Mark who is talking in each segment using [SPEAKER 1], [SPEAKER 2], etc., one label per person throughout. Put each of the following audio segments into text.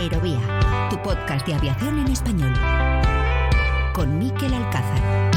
[SPEAKER 1] Aerovía, tu podcast de aviación en español. Con Mikel Alcázar.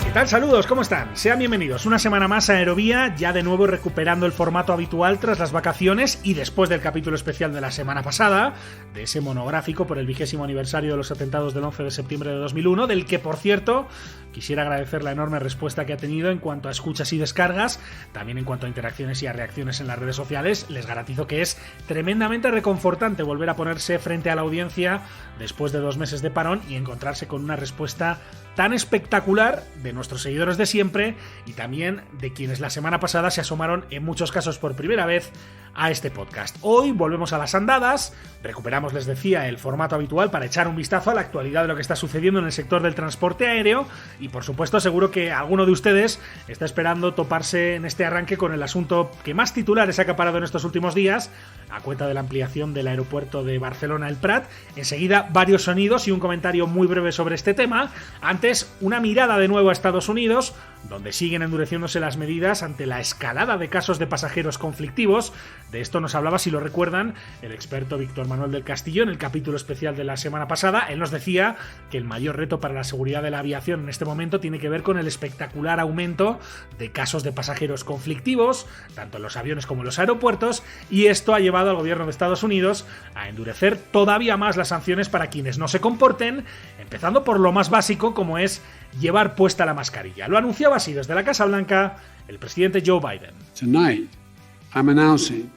[SPEAKER 2] ¿Qué tal? Saludos, ¿cómo están? Sean bienvenidos una semana más a Aerovía, ya de nuevo recuperando el formato habitual tras las vacaciones y después del capítulo especial de la semana pasada, de ese monográfico por el 20º aniversario de los atentados del 11 de septiembre de 2001, del que, por cierto, quisiera agradecer la enorme respuesta que ha tenido en cuanto a escuchas y descargas, también en cuanto a interacciones y a reacciones en las redes sociales. Les garantizo que es tremendamente reconfortante volver a ponerse frente a la audiencia después de 2 meses de parón y encontrarse con una respuesta tan espectacular de nuestros seguidores de siempre y también de quienes la semana pasada se asomaron en muchos casos por primera vez a este podcast. Hoy volvemos a las andadas, recuperamos, les decía, el formato habitual para echar un vistazo a la actualidad de lo que está sucediendo en el sector del transporte aéreo y, por supuesto, seguro que alguno de ustedes está esperando toparse en este arranque con el asunto que más titulares ha acaparado en estos últimos días, a cuenta de la ampliación del aeropuerto de Barcelona El Prat. Enseguida, varios sonidos y un comentario muy breve sobre este tema. Antes, una mirada de nuevo a Estados Unidos, donde siguen endureciéndose las medidas ante la escalada de casos de pasajeros conflictivos. De esto nos hablaba, si lo recuerdan, el experto Víctor Manuel del Castillo en el capítulo especial de la semana pasada. Él nos decía que el mayor reto para la seguridad de la aviación en este momento tiene que ver con el espectacular aumento de casos de pasajeros conflictivos, tanto en los aviones como en los aeropuertos, y esto ha llevado al gobierno de Estados Unidos a endurecer todavía más las sanciones para quienes no se comporten, empezando por lo más básico, como es llevar puesta la mascarilla. Lo anunciaba así desde la Casa Blanca el presidente Joe Biden.
[SPEAKER 3] Tonight, I'm announcing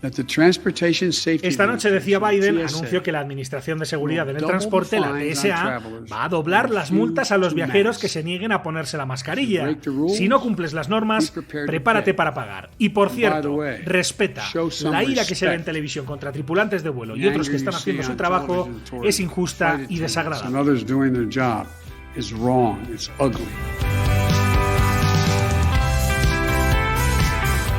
[SPEAKER 3] that the Transportation Safety
[SPEAKER 2] Esta noche, decía Biden, anunció que la Administración de Seguridad en el Transporte, la TSA, va a doblar las multas a los viajeros que se nieguen a ponerse la mascarilla. Si no cumples las normas, prepárate para pagar. Y, por cierto, respeta. La ira que se ve en televisión contra tripulantes de vuelo y otros que están haciendo su trabajo es injusta y desagradable.
[SPEAKER 3] Is wrong, it's ugly.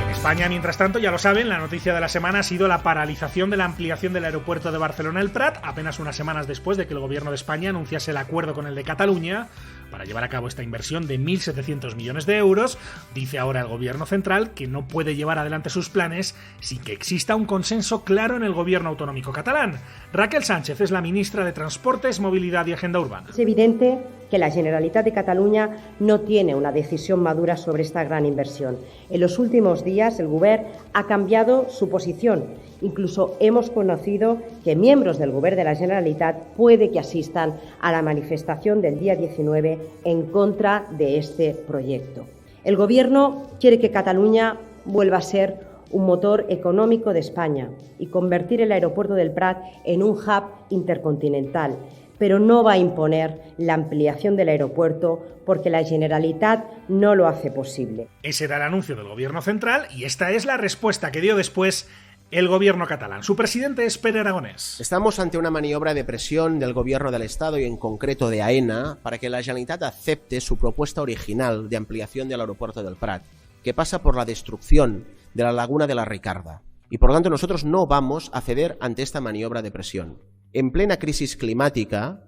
[SPEAKER 2] En España, mientras tanto, ya lo saben, la noticia de la semana ha sido la paralización de la ampliación del aeropuerto de Barcelona El Prat, apenas unas semanas después de que el gobierno de España anunciase el acuerdo con el de Cataluña para llevar a cabo esta inversión de 1.700 millones de euros. Dice ahora el gobierno central que no puede llevar adelante sus planes sin que exista un consenso claro en el gobierno autonómico catalán. Raquel Sánchez es la ministra de Transportes, Movilidad y Agenda Urbana.
[SPEAKER 4] Es evidente que la Generalitat de Cataluña no tiene una decisión madura sobre esta gran inversión. En los últimos días el Govern ha cambiado su posición. Incluso hemos conocido que miembros del Govern de la Generalitat puede que asistan a la manifestación del día 19 en contra de este proyecto. El Gobierno quiere que Cataluña vuelva a ser un motor económico de España y convertir el aeropuerto del Prat en un hub intercontinental, pero no va a imponer la ampliación del aeropuerto porque la Generalitat no lo hace posible.
[SPEAKER 2] Ese era el anuncio del Gobierno central y esta es la respuesta que dio después el gobierno catalán. Su presidente es Pere Aragonès.
[SPEAKER 5] Estamos ante una maniobra de presión del gobierno del Estado y en concreto de AENA para que la Generalitat acepte su propuesta original de ampliación del aeropuerto del Prat, que pasa por la destrucción de la laguna de la Ricarda. Y por lo tanto nosotros no vamos a ceder ante esta maniobra de presión. En plena crisis climática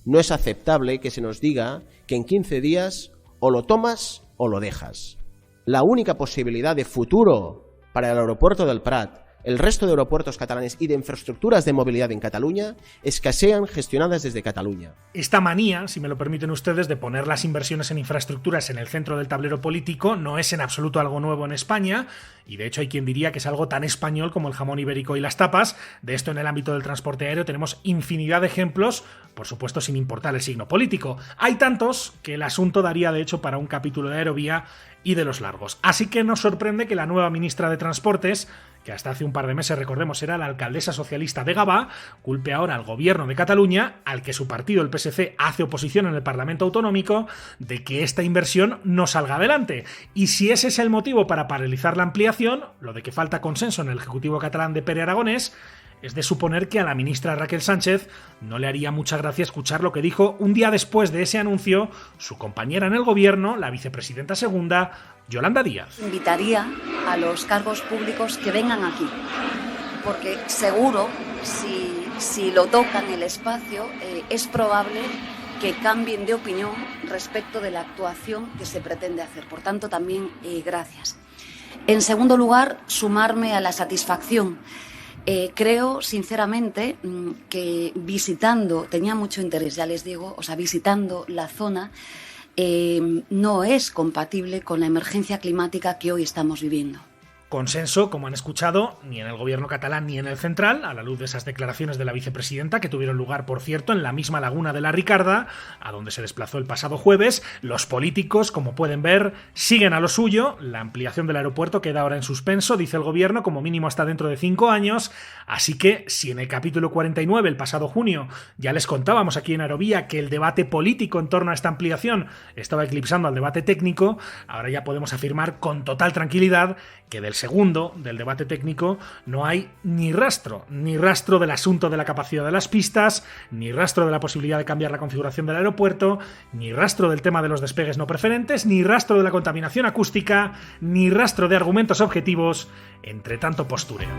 [SPEAKER 5] no es aceptable que se nos diga que en 15 días o lo tomas o lo dejas. La única posibilidad de futuro para el aeropuerto del Prat, el resto de aeropuertos catalanes y de infraestructuras de movilidad en Cataluña es que sean gestionadas desde Cataluña.
[SPEAKER 2] Esta manía, si me lo permiten ustedes, de poner las inversiones en infraestructuras en el centro del tablero político no es en absoluto algo nuevo en España y de hecho hay quien diría que es algo tan español como el jamón ibérico y las tapas. De esto en el ámbito del transporte aéreo tenemos infinidad de ejemplos, por supuesto sin importar el signo político. Hay tantos que el asunto daría de hecho para un capítulo de Aerovía y de los largos. Así que nos sorprende que la nueva ministra de Transportes, que hasta hace un par de meses, recordemos, era la alcaldesa socialista de Gavà, culpe ahora al gobierno de Cataluña, al que su partido, el PSC, hace oposición en el Parlamento Autonómico, de que esta inversión no salga adelante. Y si ese es el motivo para paralizar la ampliación, lo de que falta consenso en el Ejecutivo catalán de Pere Aragonès, es de suponer que a la ministra Raquel Sánchez no le haría mucha gracia escuchar lo que dijo un día después de ese anuncio su compañera en el gobierno, la vicepresidenta segunda, Yolanda Díaz.
[SPEAKER 6] Invitaría a los cargos públicos que vengan aquí, porque seguro, si lo tocan el espacio, es probable que cambien de opinión respecto de la actuación que se pretende hacer. Por tanto, también gracias. En segundo lugar, sumarme a la satisfacción Creo, sinceramente, que tenía mucho interés, ya les digo, visitando la zona, no es compatible con la emergencia climática que hoy estamos viviendo.
[SPEAKER 2] Consenso, como han escuchado, ni en el gobierno catalán ni en el central, a la luz de esas declaraciones de la vicepresidenta que tuvieron lugar, por cierto, en la misma laguna de la Ricarda, a donde se desplazó el pasado jueves. Los políticos, como pueden ver, siguen a lo suyo. La ampliación del aeropuerto queda ahora en suspenso, dice el gobierno, como mínimo hasta dentro de 5 años. Así que, si en el capítulo 49, el pasado junio, ya les contábamos aquí en Aerovía que el debate político en torno a esta ampliación estaba eclipsando al debate técnico, ahora ya podemos afirmar con total tranquilidad que del segundo, del debate técnico, no hay ni rastro del asunto de la capacidad de las pistas, ni rastro de la posibilidad de cambiar la configuración del aeropuerto, ni rastro del tema de los despegues no preferentes, ni rastro de la contaminación acústica, ni rastro de argumentos objetivos, entre tanto postureo.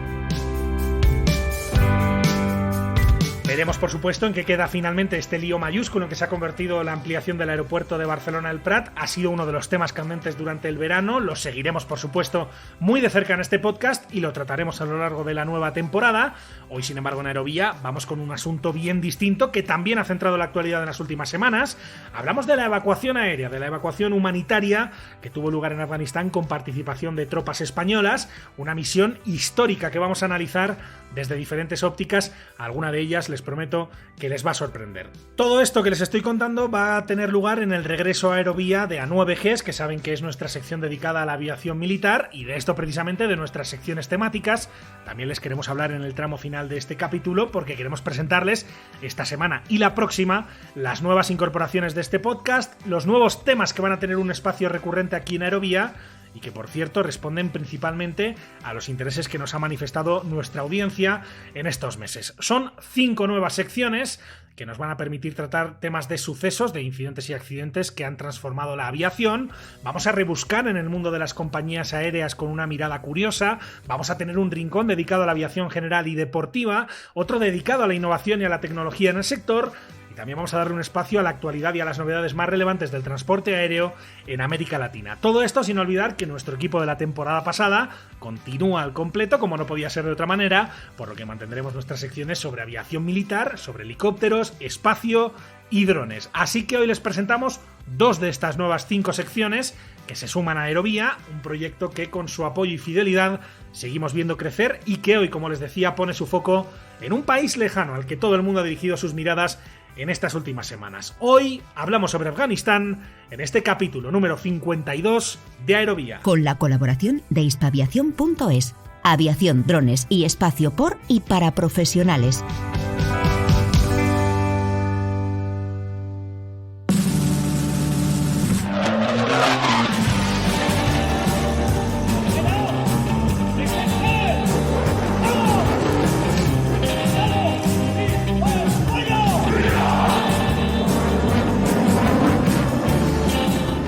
[SPEAKER 2] Veremos, por supuesto, en qué queda finalmente este lío mayúsculo en que se ha convertido la ampliación del aeropuerto de Barcelona el Prat. Ha sido uno de los temas candentes durante el verano. Lo seguiremos, por supuesto, muy de cerca en este podcast y lo trataremos a lo largo de la nueva temporada. Hoy, sin embargo, en Aerovía vamos con un asunto bien distinto que también ha centrado la actualidad en las últimas semanas. Hablamos de la evacuación aérea, de la evacuación humanitaria que tuvo lugar en Afganistán con participación de tropas españolas. Una misión histórica que vamos a analizar desde diferentes ópticas. Alguna de ellas les prometo que les va a sorprender. Todo esto que les estoy contando va a tener lugar en el regreso a Aerovía de A9Gs, que saben que es nuestra sección dedicada a la aviación militar, y de esto precisamente, de nuestras secciones temáticas, también les queremos hablar en el tramo final de este capítulo, porque queremos presentarles esta semana y la próxima las nuevas incorporaciones de este podcast, los nuevos temas que van a tener un espacio recurrente aquí en Aerovía, y que, por cierto, responden principalmente a los intereses que nos ha manifestado nuestra audiencia en estos meses. Son 5 nuevas secciones que nos van a permitir tratar temas de sucesos, de incidentes y accidentes que han transformado la aviación. Vamos a rebuscar en el mundo de las compañías aéreas con una mirada curiosa. Vamos a tener un rincón dedicado a la aviación general y deportiva, otro dedicado a la innovación y a la tecnología en el sector. También vamos a darle un espacio a la actualidad y a las novedades más relevantes del transporte aéreo en América Latina. Todo esto sin olvidar que nuestro equipo de la temporada pasada continúa al completo, como no podía ser de otra manera, por lo que mantendremos nuestras secciones sobre aviación militar, sobre helicópteros, espacio y drones. Así que hoy les presentamos 2 de estas nuevas 5 secciones que se suman a Aerovía, un proyecto que con su apoyo y fidelidad seguimos viendo crecer y que hoy, como les decía, pone su foco en un país lejano al que todo el mundo ha dirigido sus miradas en estas últimas semanas. Hoy hablamos sobre Afganistán en este capítulo número 52 de Aerovía.
[SPEAKER 1] Con la colaboración de hispaviación.es, aviación, drones y espacio por y para profesionales.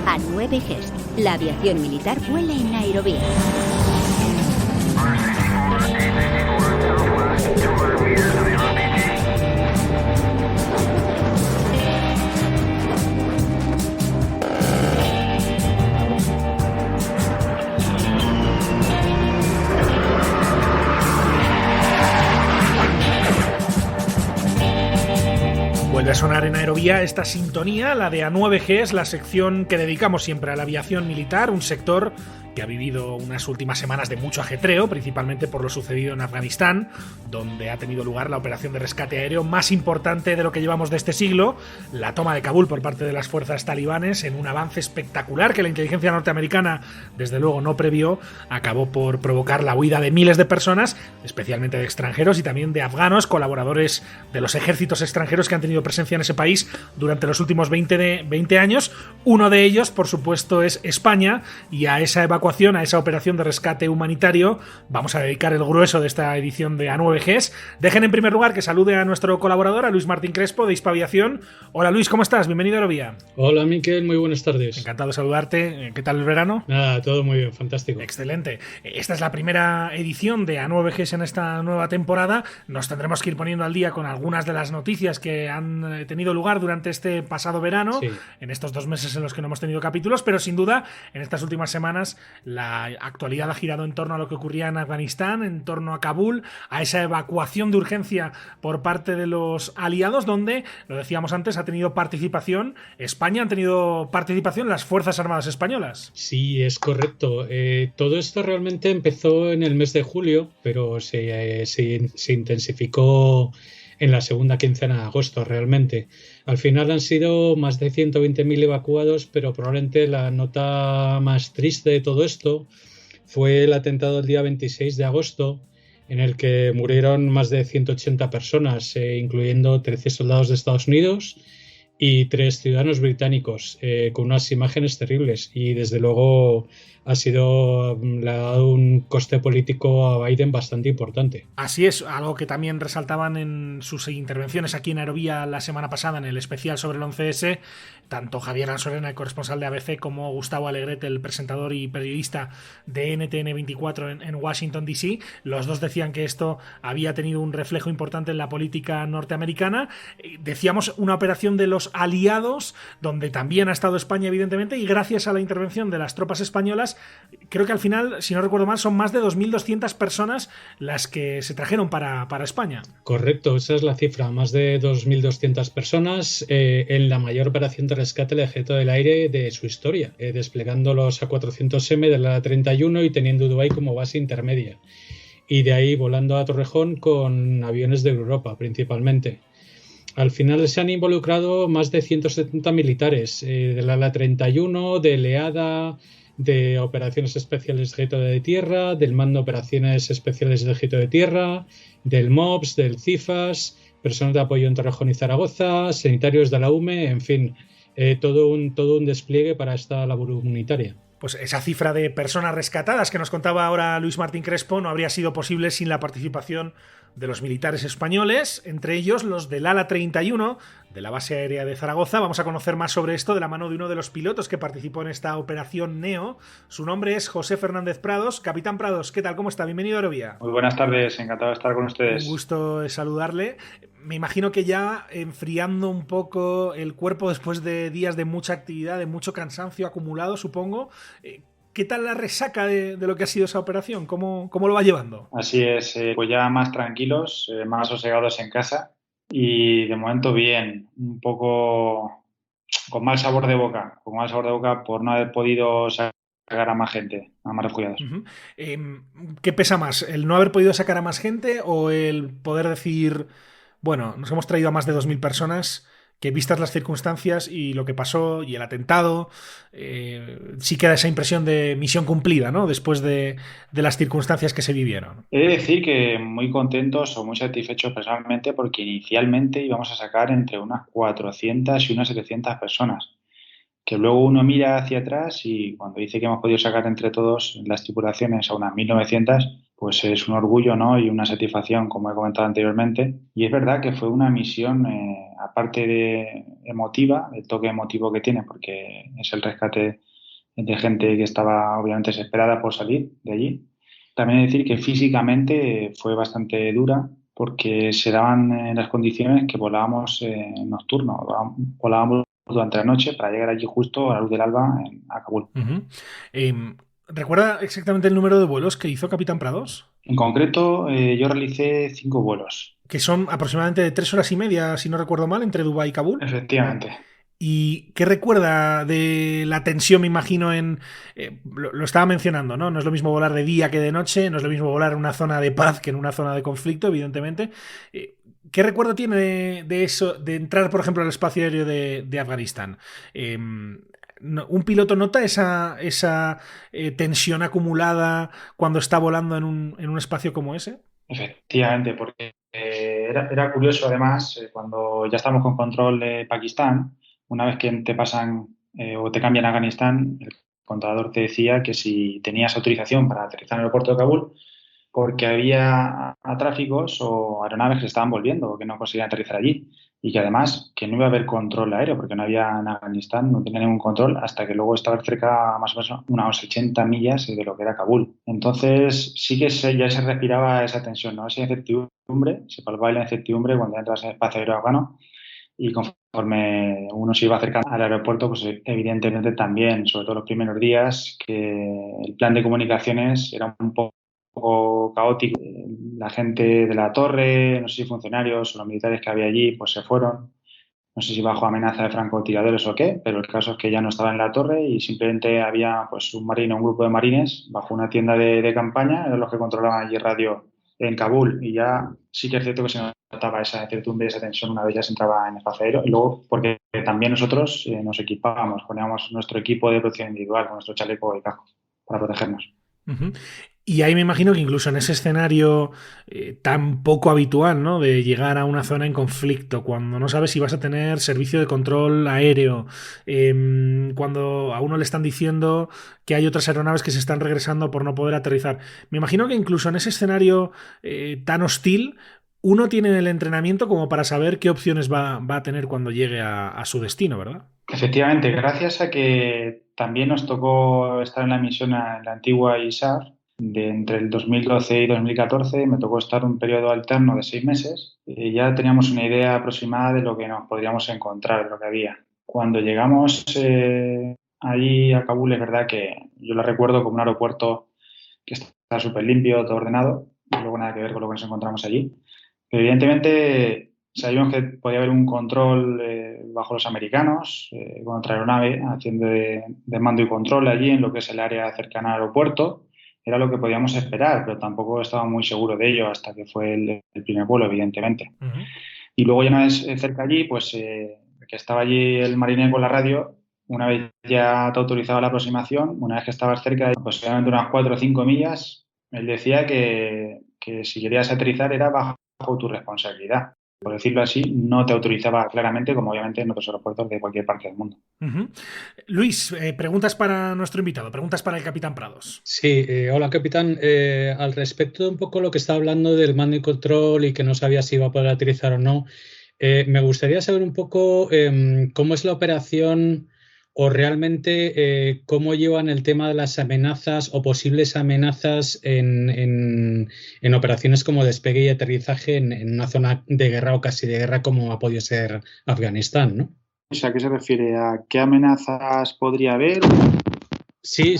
[SPEAKER 1] A9Gs, la aviación militar vuela en Aerovía.
[SPEAKER 2] Vuelve a sonar en Aerovía esta sintonía, la de A9Gs, la sección que dedicamos siempre a la aviación militar, un sector que ha vivido unas últimas semanas de mucho ajetreo, principalmente por lo sucedido en Afganistán, donde ha tenido lugar la operación de rescate aéreo más importante de lo que llevamos de este siglo, la toma de Kabul por parte de las fuerzas talibanes, en un avance espectacular que la inteligencia norteamericana desde luego no previó, acabó por provocar la huida de miles de personas, especialmente de extranjeros y también de afganos, colaboradores de los ejércitos extranjeros que han tenido presencia en ese país durante los últimos 20 años. Uno de ellos, por supuesto, es España, y a esa evacuación, a esa operación de rescate humanitario, vamos a dedicar el grueso de esta edición de A9Gs. Dejen en primer lugar que salude a nuestro colaborador, a Luis Martín Crespo, de Hispaviación. Hola Luis, ¿cómo estás? Bienvenido a Aerovía.
[SPEAKER 7] Hola Miquel, muy buenas tardes.
[SPEAKER 2] Encantado de saludarte. ¿Qué tal el verano?
[SPEAKER 7] Nada, todo muy bien, fantástico.
[SPEAKER 2] Excelente. Esta es la primera edición de A9Gs en esta nueva temporada. Nos tendremos que ir poniendo al día con algunas de las noticias que han tenido lugar durante este pasado verano, sí, en estos 2 meses en los que no hemos tenido capítulos, pero sin duda en estas últimas semanas La actualidad ha girado en torno a lo que ocurría en Afganistán, en torno a Kabul, a esa evacuación de urgencia por parte de los aliados, donde, lo decíamos antes, ha tenido participación España, han tenido participación las Fuerzas Armadas españolas.
[SPEAKER 7] Sí, es correcto. Todo esto realmente empezó en el mes de julio, pero se intensificó en la segunda quincena de agosto realmente. Al final han sido más de 120.000 evacuados, pero probablemente la nota más triste de todo esto fue el atentado del día 26 de agosto, en el que murieron más de 180 personas, incluyendo 13 soldados de Estados Unidos y 3 ciudadanos británicos, con unas imágenes terribles, y desde luego le ha dado un coste político a Biden bastante importante.
[SPEAKER 2] Así es, algo que también resaltaban en sus intervenciones aquí en Aerovía la semana pasada en el especial sobre el 11S, tanto Javier Ansorena, el corresponsal de ABC, como Gustavo Alegret, el presentador y periodista de NTN24 en Washington DC. Los dos decían que esto había tenido un reflejo importante en la política norteamericana. Decíamos una operación de los aliados, donde también ha estado España, evidentemente, y gracias a la intervención de las tropas españolas, creo que al final, si no recuerdo mal, son más de 2.200 personas las que se trajeron para España.
[SPEAKER 7] Correcto, esa es la cifra, más de 2.200 personas en la mayor operación de rescate del Ejército del Aire de su historia, desplegando los A400M de la 31 y teniendo Dubái como base intermedia, y de ahí volando a Torrejón con aviones de Europa principalmente. Al final se han involucrado más de 170 militares, del ala 31, de Leada, de Operaciones Especiales de Ejército de Tierra, del Mando de Operaciones Especiales de Ejército de Tierra, del MOPS, del CIFAS, personal de apoyo en Torrejón y Zaragoza, sanitarios de la UME, en fin, todo un despliegue para esta labor humanitaria.
[SPEAKER 2] Pues esa cifra de personas rescatadas que nos contaba ahora Luis Martín Crespo no habría sido posible sin la participación de los militares españoles, entre ellos los del ala 31 de la base aérea de Zaragoza. Vamos a conocer más sobre esto de la mano de uno de los pilotos que participó en esta operación NEO. Su nombre es José Fernández Prados. Capitán Prados, ¿qué tal? ¿Cómo está? Bienvenido a Aerovía.
[SPEAKER 8] Muy buenas tardes, encantado de estar con ustedes.
[SPEAKER 2] Un gusto saludarle. Me imagino que ya enfriando un poco el cuerpo después de días de mucha actividad, de mucho cansancio acumulado, supongo. ¿Qué tal la resaca de lo que ha sido esa operación? ¿Cómo lo va llevando?
[SPEAKER 8] Así es, pues ya más tranquilos, más sosegados en casa y de momento bien, un poco con mal sabor de boca por no haber podido sacar a más gente, a más refugiados.
[SPEAKER 2] Uh-huh. ¿Qué pesa más? ¿El no haber podido sacar a más gente o el poder decir, bueno, nos hemos traído a más de 2.000 personas, que vistas las circunstancias y lo que pasó y el atentado, sí queda esa impresión de misión cumplida, ¿no? Después de las circunstancias que se vivieron?
[SPEAKER 8] He de decir que muy contentos o muy satisfechos personalmente porque inicialmente íbamos a sacar entre unas 400 y unas 700 personas, que luego uno mira hacia atrás y cuando dice que hemos podido sacar entre todos las tripulaciones a unas 1.900, pues es un orgullo, ¿no? Y una satisfacción, como he comentado anteriormente. Y es verdad que fue una misión, aparte de emotiva, el toque emotivo que tiene, porque es el rescate de gente que estaba obviamente desesperada por salir de allí. También he de decir que físicamente fue bastante dura, porque se daban las condiciones que volábamos nocturno, volábamos durante la noche para llegar allí justo a la luz del alba a Kabul.
[SPEAKER 2] Uh-huh. ¿Recuerda exactamente el número de vuelos que hizo Capitán Prados?
[SPEAKER 8] En concreto, yo realicé 5 vuelos.
[SPEAKER 2] Que son aproximadamente de 3 horas y media, si no recuerdo mal, entre Dubái y Kabul.
[SPEAKER 8] Efectivamente.
[SPEAKER 2] ¿Y qué recuerda de la tensión, me imagino, lo estaba mencionando, ¿no? No es lo mismo volar de día que de noche, no es lo mismo volar en una zona de paz que en una zona de conflicto, evidentemente. ¿Qué recuerdo tiene de eso, de entrar, por ejemplo, al espacio aéreo de Afganistán? ¿Un piloto nota esa tensión acumulada cuando está volando en un espacio como ese?
[SPEAKER 8] Efectivamente, porque era curioso además, cuando ya estamos con control de Pakistán, una vez que te pasan o te cambian a Afganistán, el controlador te decía que si tenías autorización para aterrizar en el aeropuerto de Kabul, porque había tráficos o aeronaves que se estaban volviendo o que no conseguían aterrizar allí. Y que además que no iba a haber control aéreo, porque no había en Afganistán, no tenía ningún control, hasta que luego estaba cerca más o menos unas 80 millas de lo que era Kabul. Entonces sí que ya se respiraba esa tensión, ¿no? Esa incertidumbre, se palpaba la incertidumbre cuando entras en el espacio aéreo afgano y conforme conforme uno se iba acercando al aeropuerto, pues evidentemente también, sobre todo los primeros días, que el plan de comunicaciones era un poco caótico. La gente de la torre, no sé si funcionarios o los militares que había allí, pues se fueron. No sé si bajo amenaza de francotiradores o qué, pero el caso es que ya no estaba en la torre y simplemente había pues un grupo de marines bajo una tienda de campaña, eran los que controlaban allí radio en Kabul, y ya sí que es cierto que se notaba esa incertidumbre, esa tensión una vez ya se entraba en el espacio aéreo, y luego porque también nosotros nos equipábamos, poníamos nuestro equipo de protección individual con nuestro chaleco y casco para protegernos.
[SPEAKER 2] Uh-huh. Y ahí me imagino que incluso en ese escenario tan poco habitual, ¿no?, de llegar a una zona en conflicto, cuando no sabes si vas a tener servicio de control aéreo, cuando a uno le están diciendo que hay otras aeronaves que se están regresando por no poder aterrizar. Me imagino que incluso en ese escenario tan hostil, uno tiene el entrenamiento como para saber qué opciones va a tener cuando llegue a su destino, ¿verdad?
[SPEAKER 8] Efectivamente, gracias a que también nos tocó estar en la misión en la antigua ISAF, entre el 2012 y 2014 me tocó estar un periodo alterno de 6 meses y ya teníamos una idea aproximada de lo que nos podríamos encontrar, de lo que había. Cuando llegamos allí a Kabul, es verdad que yo lo recuerdo como un aeropuerto que está súper limpio, todo ordenado, y luego nada que ver con lo que nos encontramos allí. Pero evidentemente sabíamos que podía haber un control bajo los americanos, con otra aeronave haciendo de mando y control allí en lo que es el área cercana al aeropuerto. Era lo que podíamos esperar, pero tampoco estaba muy seguro de ello hasta que fue el primer vuelo, evidentemente.
[SPEAKER 2] Uh-huh.
[SPEAKER 8] Y luego ya una vez cerca allí, pues que estaba allí el marinero con la radio, una vez ya te autorizaba la aproximación, una vez que estabas cerca de aproximadamente unas 4 o 5 millas, él decía que si querías aterrizar era bajo tu responsabilidad. Por decirlo así, no te autorizaba claramente, como obviamente en otros aeropuertos de cualquier parte del mundo.
[SPEAKER 2] Uh-huh. Luis, preguntas para nuestro invitado, preguntas para el capitán Prados.
[SPEAKER 7] Sí, hola capitán. Al respecto de un poco lo que está hablando del mando y control y que no sabía si iba a poder aterrizar o no, me gustaría saber un poco cómo es la operación o realmente cómo llevan el tema de las amenazas o posibles amenazas en operaciones como despegue y aterrizaje en una zona de guerra o casi de guerra como ha podido ser Afganistán, ¿no?
[SPEAKER 8] O sea, ¿a qué se refiere? ¿A qué amenazas podría haber?
[SPEAKER 7] Sí,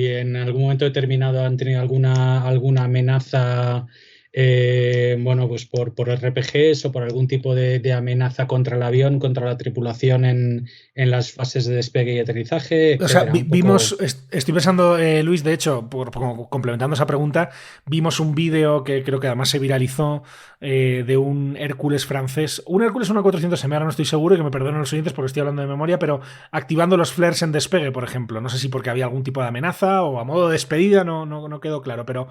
[SPEAKER 7] en algún momento determinado han tenido alguna amenaza, bueno, pues por RPGs o por algún tipo de amenaza contra el avión, contra la tripulación en las fases de despegue y aterrizaje, etcétera.
[SPEAKER 2] O sea, vimos, estoy pensando, Luis, de hecho, complementando esa pregunta, vimos un vídeo que creo que además se viralizó de un Hércules francés, un Hércules 1400M, ahora no estoy seguro, y que me perdonen los oyentes porque estoy hablando de memoria, pero activando los flares en despegue, por ejemplo. No sé si porque había algún tipo de amenaza o a modo de despedida, no quedó claro, pero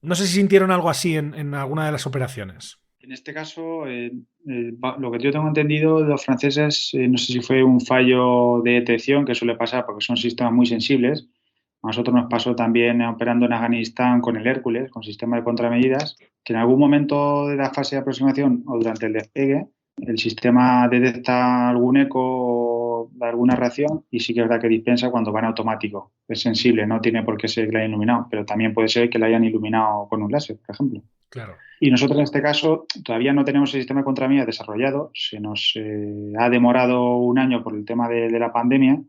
[SPEAKER 2] no sé si sintieron algo así en alguna de las operaciones.
[SPEAKER 8] En este caso, lo que yo tengo entendido de los franceses, no sé si fue un fallo de detección, que suele pasar porque son sistemas muy sensibles. A nosotros nos pasó también operando en Afganistán con el Hércules, con sistema de contramedidas, que en algún momento de la fase de aproximación o durante el despegue, el sistema detecta algún eco o alguna reacción y sí que es verdad que dispensa cuando va en automático. Es sensible, no tiene por qué ser que la hayan iluminado, pero también puede ser que la hayan iluminado con un láser, por ejemplo.
[SPEAKER 2] Claro.
[SPEAKER 8] Y nosotros en este caso todavía no tenemos el sistema de contramedidas desarrollado, se nos ha demorado un año por el tema de la pandemia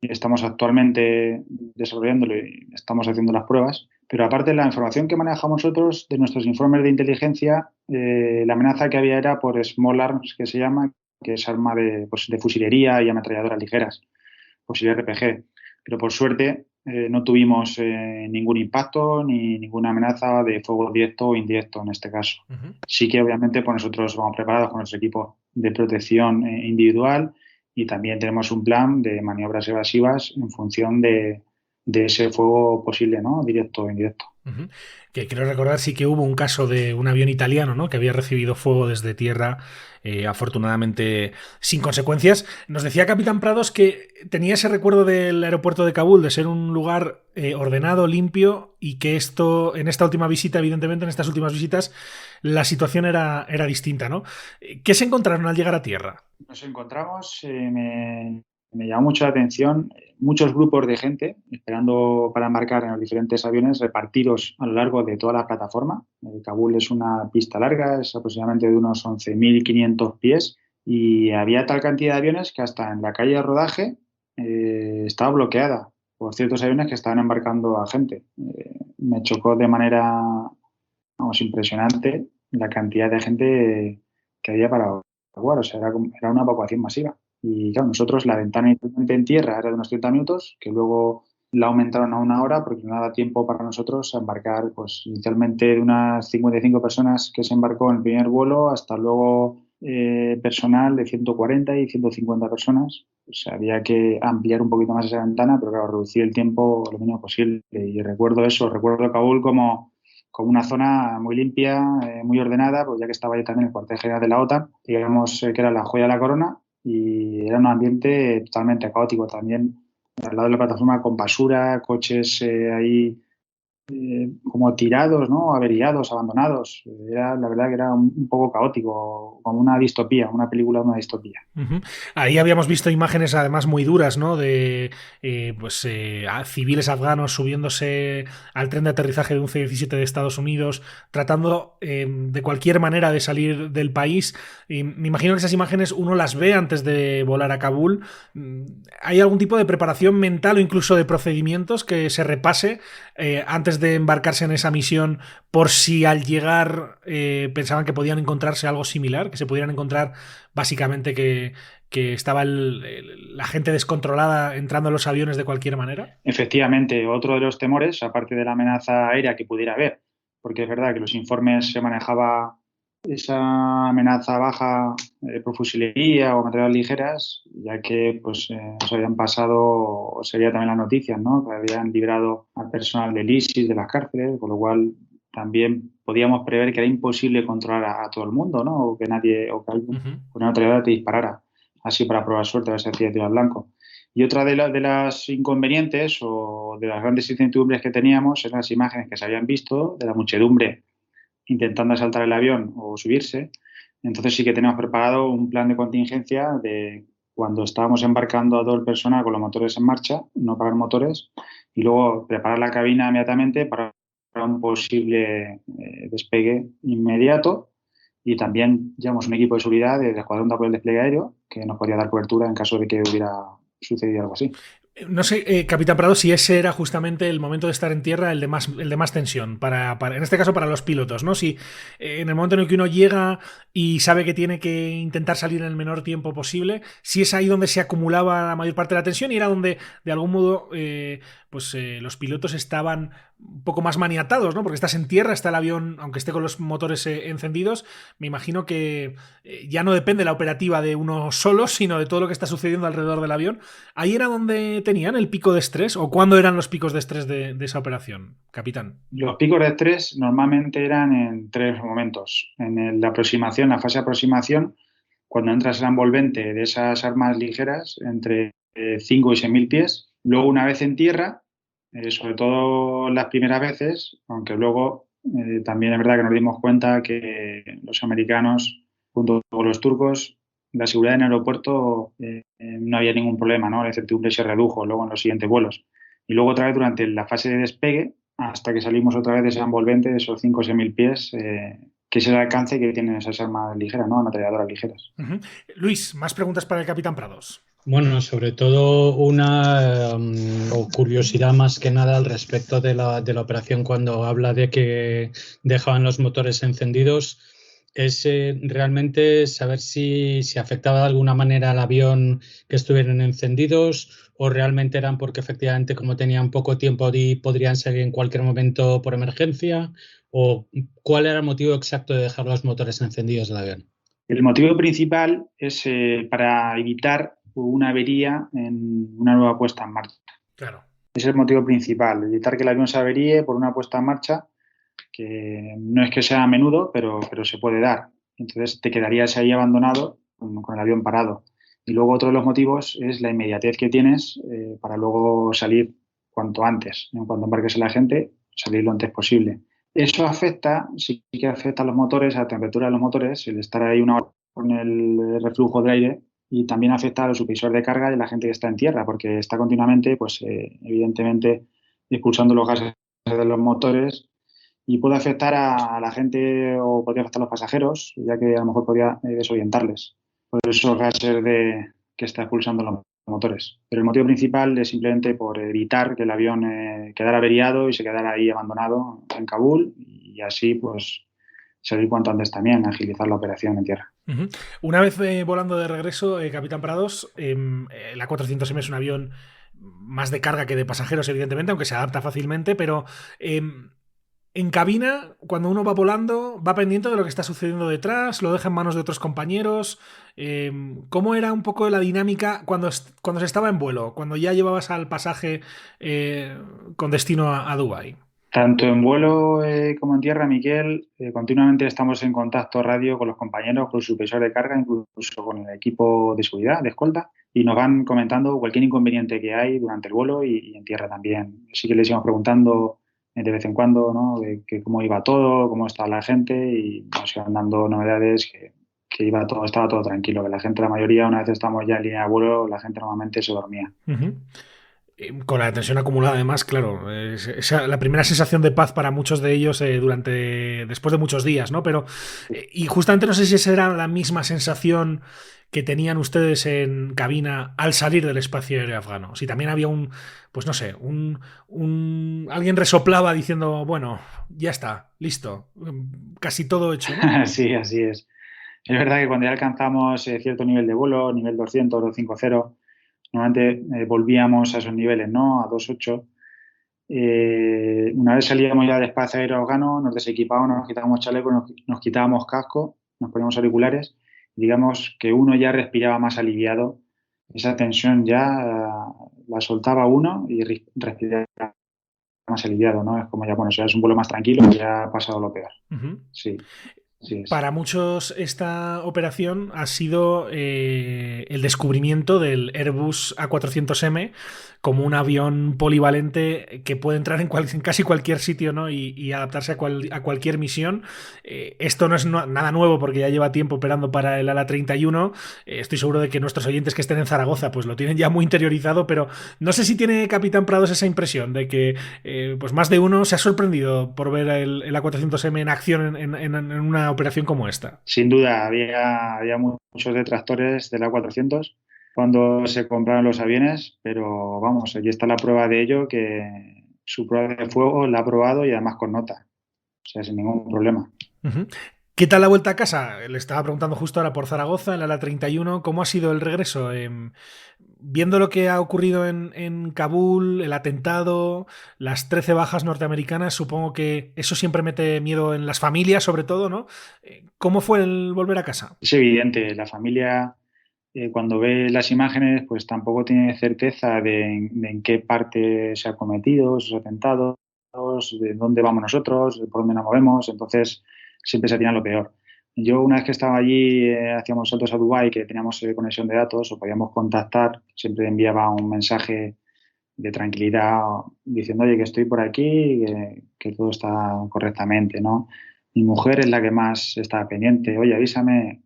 [SPEAKER 8] y estamos actualmente desarrollándolo y estamos haciendo las pruebas. Pero aparte de la información que manejamos nosotros de nuestros informes de inteligencia, la amenaza que había era por small arms, que se llama, que es arma de fusilería y ametralladoras ligeras, fusil RPG. Pero por suerte no tuvimos ningún impacto ni ninguna amenaza de fuego directo o indirecto en este caso. Uh-huh. Sí que obviamente pues nosotros vamos preparados con nuestro equipo de protección individual y también tenemos un plan de maniobras evasivas en función de ese fuego posible, ¿no? Directo o indirecto.
[SPEAKER 2] Uh-huh. Que quiero recordar, sí que hubo un caso de un avión italiano, ¿no?, que había recibido fuego desde tierra, afortunadamente sin consecuencias. Nos decía Capitán Prados que tenía ese recuerdo del aeropuerto de Kabul, de ser un lugar ordenado, limpio, y que esto, en esta última visita, evidentemente, en estas últimas visitas, la situación era distinta, ¿no? ¿Qué se encontraron al llegar a tierra?
[SPEAKER 8] Nos encontramos, me llamó mucho la atención, muchos grupos de gente esperando para embarcar en los diferentes aviones repartidos a lo largo de toda la plataforma. Kabul es una pista larga, es aproximadamente de unos 11.500 pies Y había tal cantidad de aviones que hasta en la calle de rodaje estaba bloqueada por ciertos aviones que estaban embarcando a gente. Me chocó de manera, vamos, impresionante la cantidad de gente que había para evacuar. O sea, era una evacuación masiva. Y claro, nosotros la ventana inicialmente en tierra era de unos 30 minutos, que luego la aumentaron a 1 hora porque no daba tiempo para nosotros a embarcar, pues inicialmente de unas 55 personas que se embarcó en el primer vuelo hasta luego personal de 140 y 150 personas. O sea, había que ampliar un poquito más esa ventana, pero claro, reducir el tiempo lo mínimo posible. Y recuerdo Kabul como una zona muy limpia, muy ordenada, pues ya que estaba ahí también el cuartel general de la OTAN, digamos que era la joya de la corona, y era un ambiente totalmente caótico también, al lado de la plataforma con basura, coches ahí como tirados, ¿no? Averiados, abandonados. La verdad que era un poco caótico, como una distopía, una película de una distopía.
[SPEAKER 2] Uh-huh. Ahí habíamos visto imágenes además muy duras, ¿no? De civiles afganos subiéndose al tren de aterrizaje de un C-17 de Estados Unidos, tratando de cualquier manera de salir del país. Y me imagino que esas imágenes uno las ve antes de volar a Kabul. ¿Hay algún tipo de preparación mental o incluso de procedimientos que se repase antes de embarcarse en esa misión, por si al llegar pensaban que podían encontrarse algo similar, que se pudieran encontrar básicamente que estaba la gente descontrolada entrando a los aviones de cualquier manera?
[SPEAKER 8] Efectivamente, otro de los temores, aparte de la amenaza aérea que pudiera haber, porque es verdad que los informes se manejaba esa amenaza baja por fusilería o materiales ligeras, ya que pues nos habían pasado, sería también las noticias, ¿no? Que habían librado al personal del ISIS de las cárceles, con lo cual también podíamos prever que era imposible controlar a todo el mundo, ¿no? O que nadie, o que alguien con una otra te disparara, así para probar suerte, a ver si hacía tiro al blanco. Y otra de las inconvenientes o de las grandes incertidumbres que teníamos eran las imágenes que se habían visto de la muchedumbre intentando asaltar el avión o subirse. Entonces sí que teníamos preparado un plan de contingencia de cuando estábamos embarcando a todo el personal con los motores en marcha, no parar motores, y luego preparar la cabina inmediatamente para un posible despegue inmediato. Y también llevamos un equipo de seguridad del Escuadrón de Apoyo al Despliegue Aéreo que nos podría dar cobertura en caso de que hubiera sucedido algo así.
[SPEAKER 2] No sé, Capitán Prado, si ese era justamente el momento de estar en tierra, el de más tensión, para en este caso para los pilotos, ¿no? Si en el momento en el que uno llega y sabe que tiene que intentar salir en el menor tiempo posible, si es ahí donde se acumulaba la mayor parte de la tensión y era donde, de algún modo, los pilotos estaban un poco más maniatados, ¿no? Porque estás en tierra, está el avión, aunque esté con los motores encendidos, me imagino que ya no depende la operativa de uno solo, sino de todo lo que está sucediendo alrededor del avión. Ahí era donde tenían el pico de estrés, ¿o cuándo eran los picos de estrés de esa operación, capitán?
[SPEAKER 8] Los picos de estrés normalmente eran en 3 momentos. En la aproximación, la fase de aproximación, cuando entras en la envolvente de esas armas ligeras, entre 5 y 6.000 pies. Luego, una vez en tierra, sobre todo las primeras veces, aunque luego también es verdad que nos dimos cuenta que los americanos, junto con los turcos, la seguridad en el aeropuerto no había ningún problema, ¿no? La incertidumbre se redujo luego en los siguientes vuelos. Y luego otra vez durante la fase de despegue, hasta que salimos otra vez de esa envolvente de esos 5 o 6.000 pies, que es el alcance que tienen esas armas ligeras, ¿no? Ametralladoras ligeras.
[SPEAKER 2] Uh-huh. Luis, más preguntas para el capitán Prados.
[SPEAKER 7] Bueno, sobre todo una curiosidad más que nada al respecto de la operación cuando habla de que dejaban los motores encendidos. Es realmente saber si afectaba de alguna manera al avión que estuvieran encendidos o realmente eran porque efectivamente como tenían poco tiempo podrían salir en cualquier momento por emergencia, o cuál era el motivo exacto de dejar los motores encendidos del avión.
[SPEAKER 8] El motivo principal es para evitar una avería en una nueva puesta en marcha.
[SPEAKER 2] Claro.
[SPEAKER 8] Ese es el motivo principal, evitar que el avión se averíe por una puesta en marcha que no es que sea a menudo, pero se puede dar. Entonces te quedarías ahí abandonado con el avión parado. Y luego otro de los motivos es la inmediatez que tienes para luego salir cuanto antes. En cuanto embarques a la gente, salir lo antes posible. Eso sí que afecta a los motores, a la temperatura de los motores, el estar ahí una hora con el reflujo de aire, y también afecta a los supervisores de carga y a la gente que está en tierra, porque está continuamente, pues evidentemente, expulsando los gases de los motores, y puede afectar a la gente o podría afectar a los pasajeros, ya que a lo mejor podría desorientarles. por esos gases que está expulsando los motores. Pero el motivo principal es simplemente por evitar que el avión quedara averiado y se quedara ahí abandonado en Kabul, y así pues salir cuanto antes también, agilizar la operación en tierra.
[SPEAKER 2] Uh-huh. Una vez volando de regreso, Capitán Prados, la A400M es un avión más de carga que de pasajeros, evidentemente, aunque se adapta fácilmente, pero en cabina, cuando uno va volando, va pendiente de lo que está sucediendo detrás, lo deja en manos de otros compañeros. ¿Cómo era un poco la dinámica cuando se estaba en vuelo, cuando ya llevabas al pasaje con destino a Dubái?
[SPEAKER 8] Tanto en vuelo como en tierra, Miquel, continuamente estamos en contacto radio con los compañeros, con el supervisor de carga, incluso con el equipo de seguridad, de escolta, y nos van comentando cualquier inconveniente que hay durante el vuelo y en tierra también. Sí que les íbamos preguntando de vez en cuando, ¿no?, de cómo iba todo, cómo estaba la gente, y nos iban dando novedades que estaba todo tranquilo, que la gente, la mayoría, una vez estamos ya en línea de vuelo, la gente normalmente se dormía.
[SPEAKER 2] Uh-huh. Con la tensión acumulada, además, claro, la primera sensación de paz para muchos de ellos después de muchos días, ¿no? Pero, y justamente no sé si esa era la misma sensación que tenían ustedes en cabina al salir del espacio aéreo afgano. Si también había pues no sé, alguien resoplaba diciendo, bueno, ya está, listo, casi todo hecho, ¿no?
[SPEAKER 8] Sí, así es. Es verdad que cuando ya alcanzamos cierto nivel de vuelo, nivel 200, 250, normalmente volvíamos a esos niveles, ¿no?, a 2.8. Una vez salíamos ya del espacio aéreo afgano, nos desequipábamos, nos quitábamos chalecos, nos quitábamos casco, nos poníamos auriculares, y digamos que uno ya respiraba más aliviado. Esa tensión ya la soltaba uno y respiraba más aliviado, ¿no? Es como ya, bueno, si es un vuelo más tranquilo, ya ha pasado lo peor.
[SPEAKER 2] Uh-huh.
[SPEAKER 8] Sí.
[SPEAKER 2] Para muchos esta operación ha sido el descubrimiento del Airbus A400M como un avión polivalente que puede entrar en casi cualquier sitio, ¿no?, y adaptarse a cualquier misión. Esto no es nada nuevo porque ya lleva tiempo operando para el ALA-31. Estoy seguro de que nuestros oyentes que estén en Zaragoza pues lo tienen ya muy interiorizado, pero no sé si tiene Capitán Prados esa impresión de que pues más de uno se ha sorprendido por ver el A400M en acción en una operación como esta.
[SPEAKER 8] Sin duda, había muchos detractores del A400 cuando se compraron los aviones, pero vamos, aquí está la prueba de ello, que su prueba de fuego la ha probado y además con nota, o sea, sin ningún problema.
[SPEAKER 2] Uh-huh. ¿Qué tal la vuelta a casa? Le estaba preguntando justo ahora por Zaragoza, en la ALA-31, ¿cómo ha sido el regreso? Viendo lo que ha ocurrido en Kabul, el atentado, las 13 bajas norteamericanas, supongo que eso siempre mete miedo en las familias, sobre todo, ¿no? ¿Cómo fue el volver a casa?
[SPEAKER 8] Es evidente, la familia cuando ve las imágenes pues tampoco tiene certeza de en qué parte se ha cometido esos atentados, de dónde vamos nosotros, por dónde nos movemos, entonces siempre se tiene lo peor. Yo una vez que estaba allí, hacíamos saltos a Dubái, que teníamos conexión de datos o podíamos contactar, siempre enviaba un mensaje de tranquilidad diciendo, oye, que estoy por aquí, que todo está correctamente, ¿no? Mi mujer es la que más estaba pendiente, oye, avísame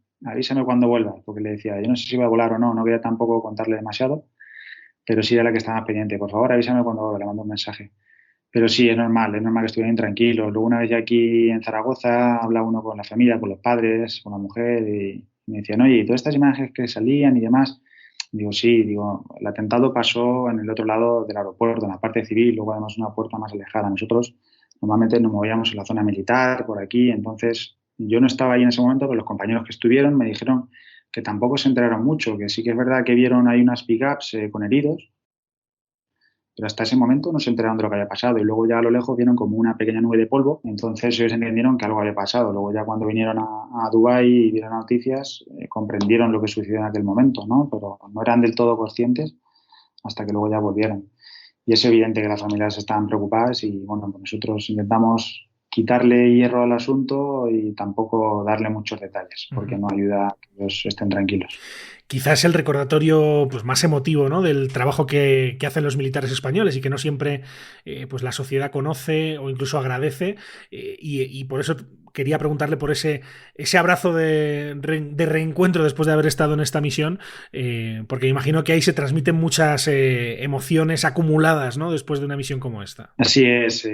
[SPEAKER 8] cuando vuelvas, porque le decía, yo no sé si voy a volar o no, no quería tampoco contarle demasiado, pero sí era la que estaba más pendiente, por favor, avísame cuando vuelva, le mando un mensaje. Pero sí, es normal que estuvieran tranquilos. Luego una vez ya aquí en Zaragoza, habla uno con la familia, con los padres, con la mujer, y me decían, oye, ¿y todas estas imágenes que salían y demás? Digo, sí, el atentado pasó en el otro lado del aeropuerto, en la parte civil, luego además una puerta más alejada. Nosotros normalmente nos movíamos en la zona militar, por aquí, entonces yo no estaba ahí en ese momento, pero los compañeros que estuvieron me dijeron que tampoco se enteraron mucho, que sí que es verdad que vieron ahí unas pick-ups con heridos, pero hasta ese momento no se enteraron de lo que había pasado, y luego ya a lo lejos vieron como una pequeña nube de polvo, entonces ellos entendieron que algo había pasado. Luego ya cuando vinieron a Dubái y vieron noticias, comprendieron lo que sucedió en aquel momento, ¿no? Pero no eran del todo conscientes hasta que luego ya volvieron. Y es evidente que las familias estaban preocupadas y bueno, pues nosotros intentamos quitarle hierro al asunto y tampoco darle muchos detalles, porque no ayuda a que ellos estén tranquilos.
[SPEAKER 2] Quizás el recordatorio pues, más emotivo, ¿no?, del trabajo que hacen los militares españoles y que no siempre pues la sociedad conoce o incluso agradece, y por eso quería preguntarle por ese abrazo de reencuentro después de haber estado en esta misión, porque me imagino que ahí se transmiten muchas emociones acumuladas, ¿no?, después de una misión como esta.
[SPEAKER 8] Así es.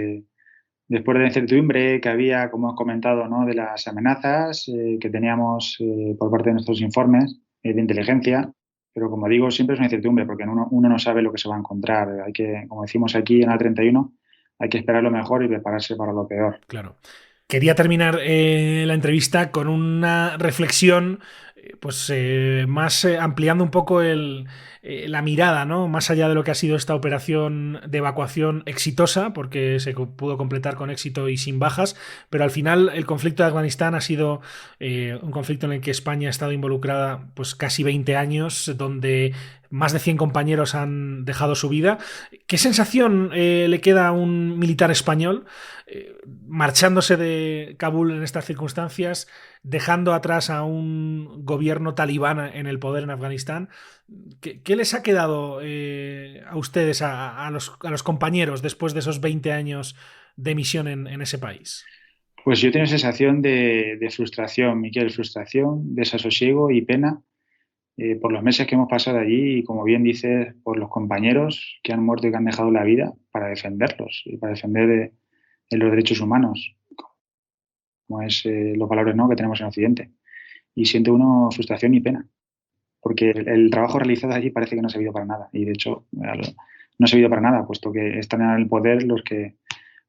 [SPEAKER 8] Después de la incertidumbre que había, como has comentado, ¿no?, de las amenazas que teníamos por parte de nuestros informes, de inteligencia, pero como digo, siempre es una incertidumbre porque uno no sabe lo que se va a encontrar. Hay que, como decimos aquí en A31, hay que esperar lo mejor y prepararse para lo peor.
[SPEAKER 2] Claro. Quería terminar la entrevista con una reflexión, más ampliando un poco la mirada, ¿no? Más allá de lo que ha sido esta operación de evacuación exitosa, porque se pudo completar con éxito y sin bajas, pero al final el conflicto de Afganistán ha sido un conflicto en el que España ha estado involucrada pues casi 20 años, donde más de 100 compañeros han dejado su vida. ¿Qué sensación le queda a un militar español marchándose de Kabul en estas circunstancias, dejando atrás a un gobierno talibán en el poder en Afganistán? ¿Qué les ha quedado a ustedes, a los compañeros, después de esos 20 años de misión en ese país?
[SPEAKER 8] Pues yo tengo sensación de frustración, Miquel, frustración, desasosiego y pena por los meses que hemos pasado allí y, como bien dices, por los compañeros que han muerto y que han dejado la vida para defenderlos y para defender los derechos humanos, como es los valores, ¿no?, que tenemos en Occidente. Y siente uno frustración y pena, porque el trabajo realizado allí parece que no ha servido para nada. Y, de hecho, no ha servido para nada, puesto que están en el poder los que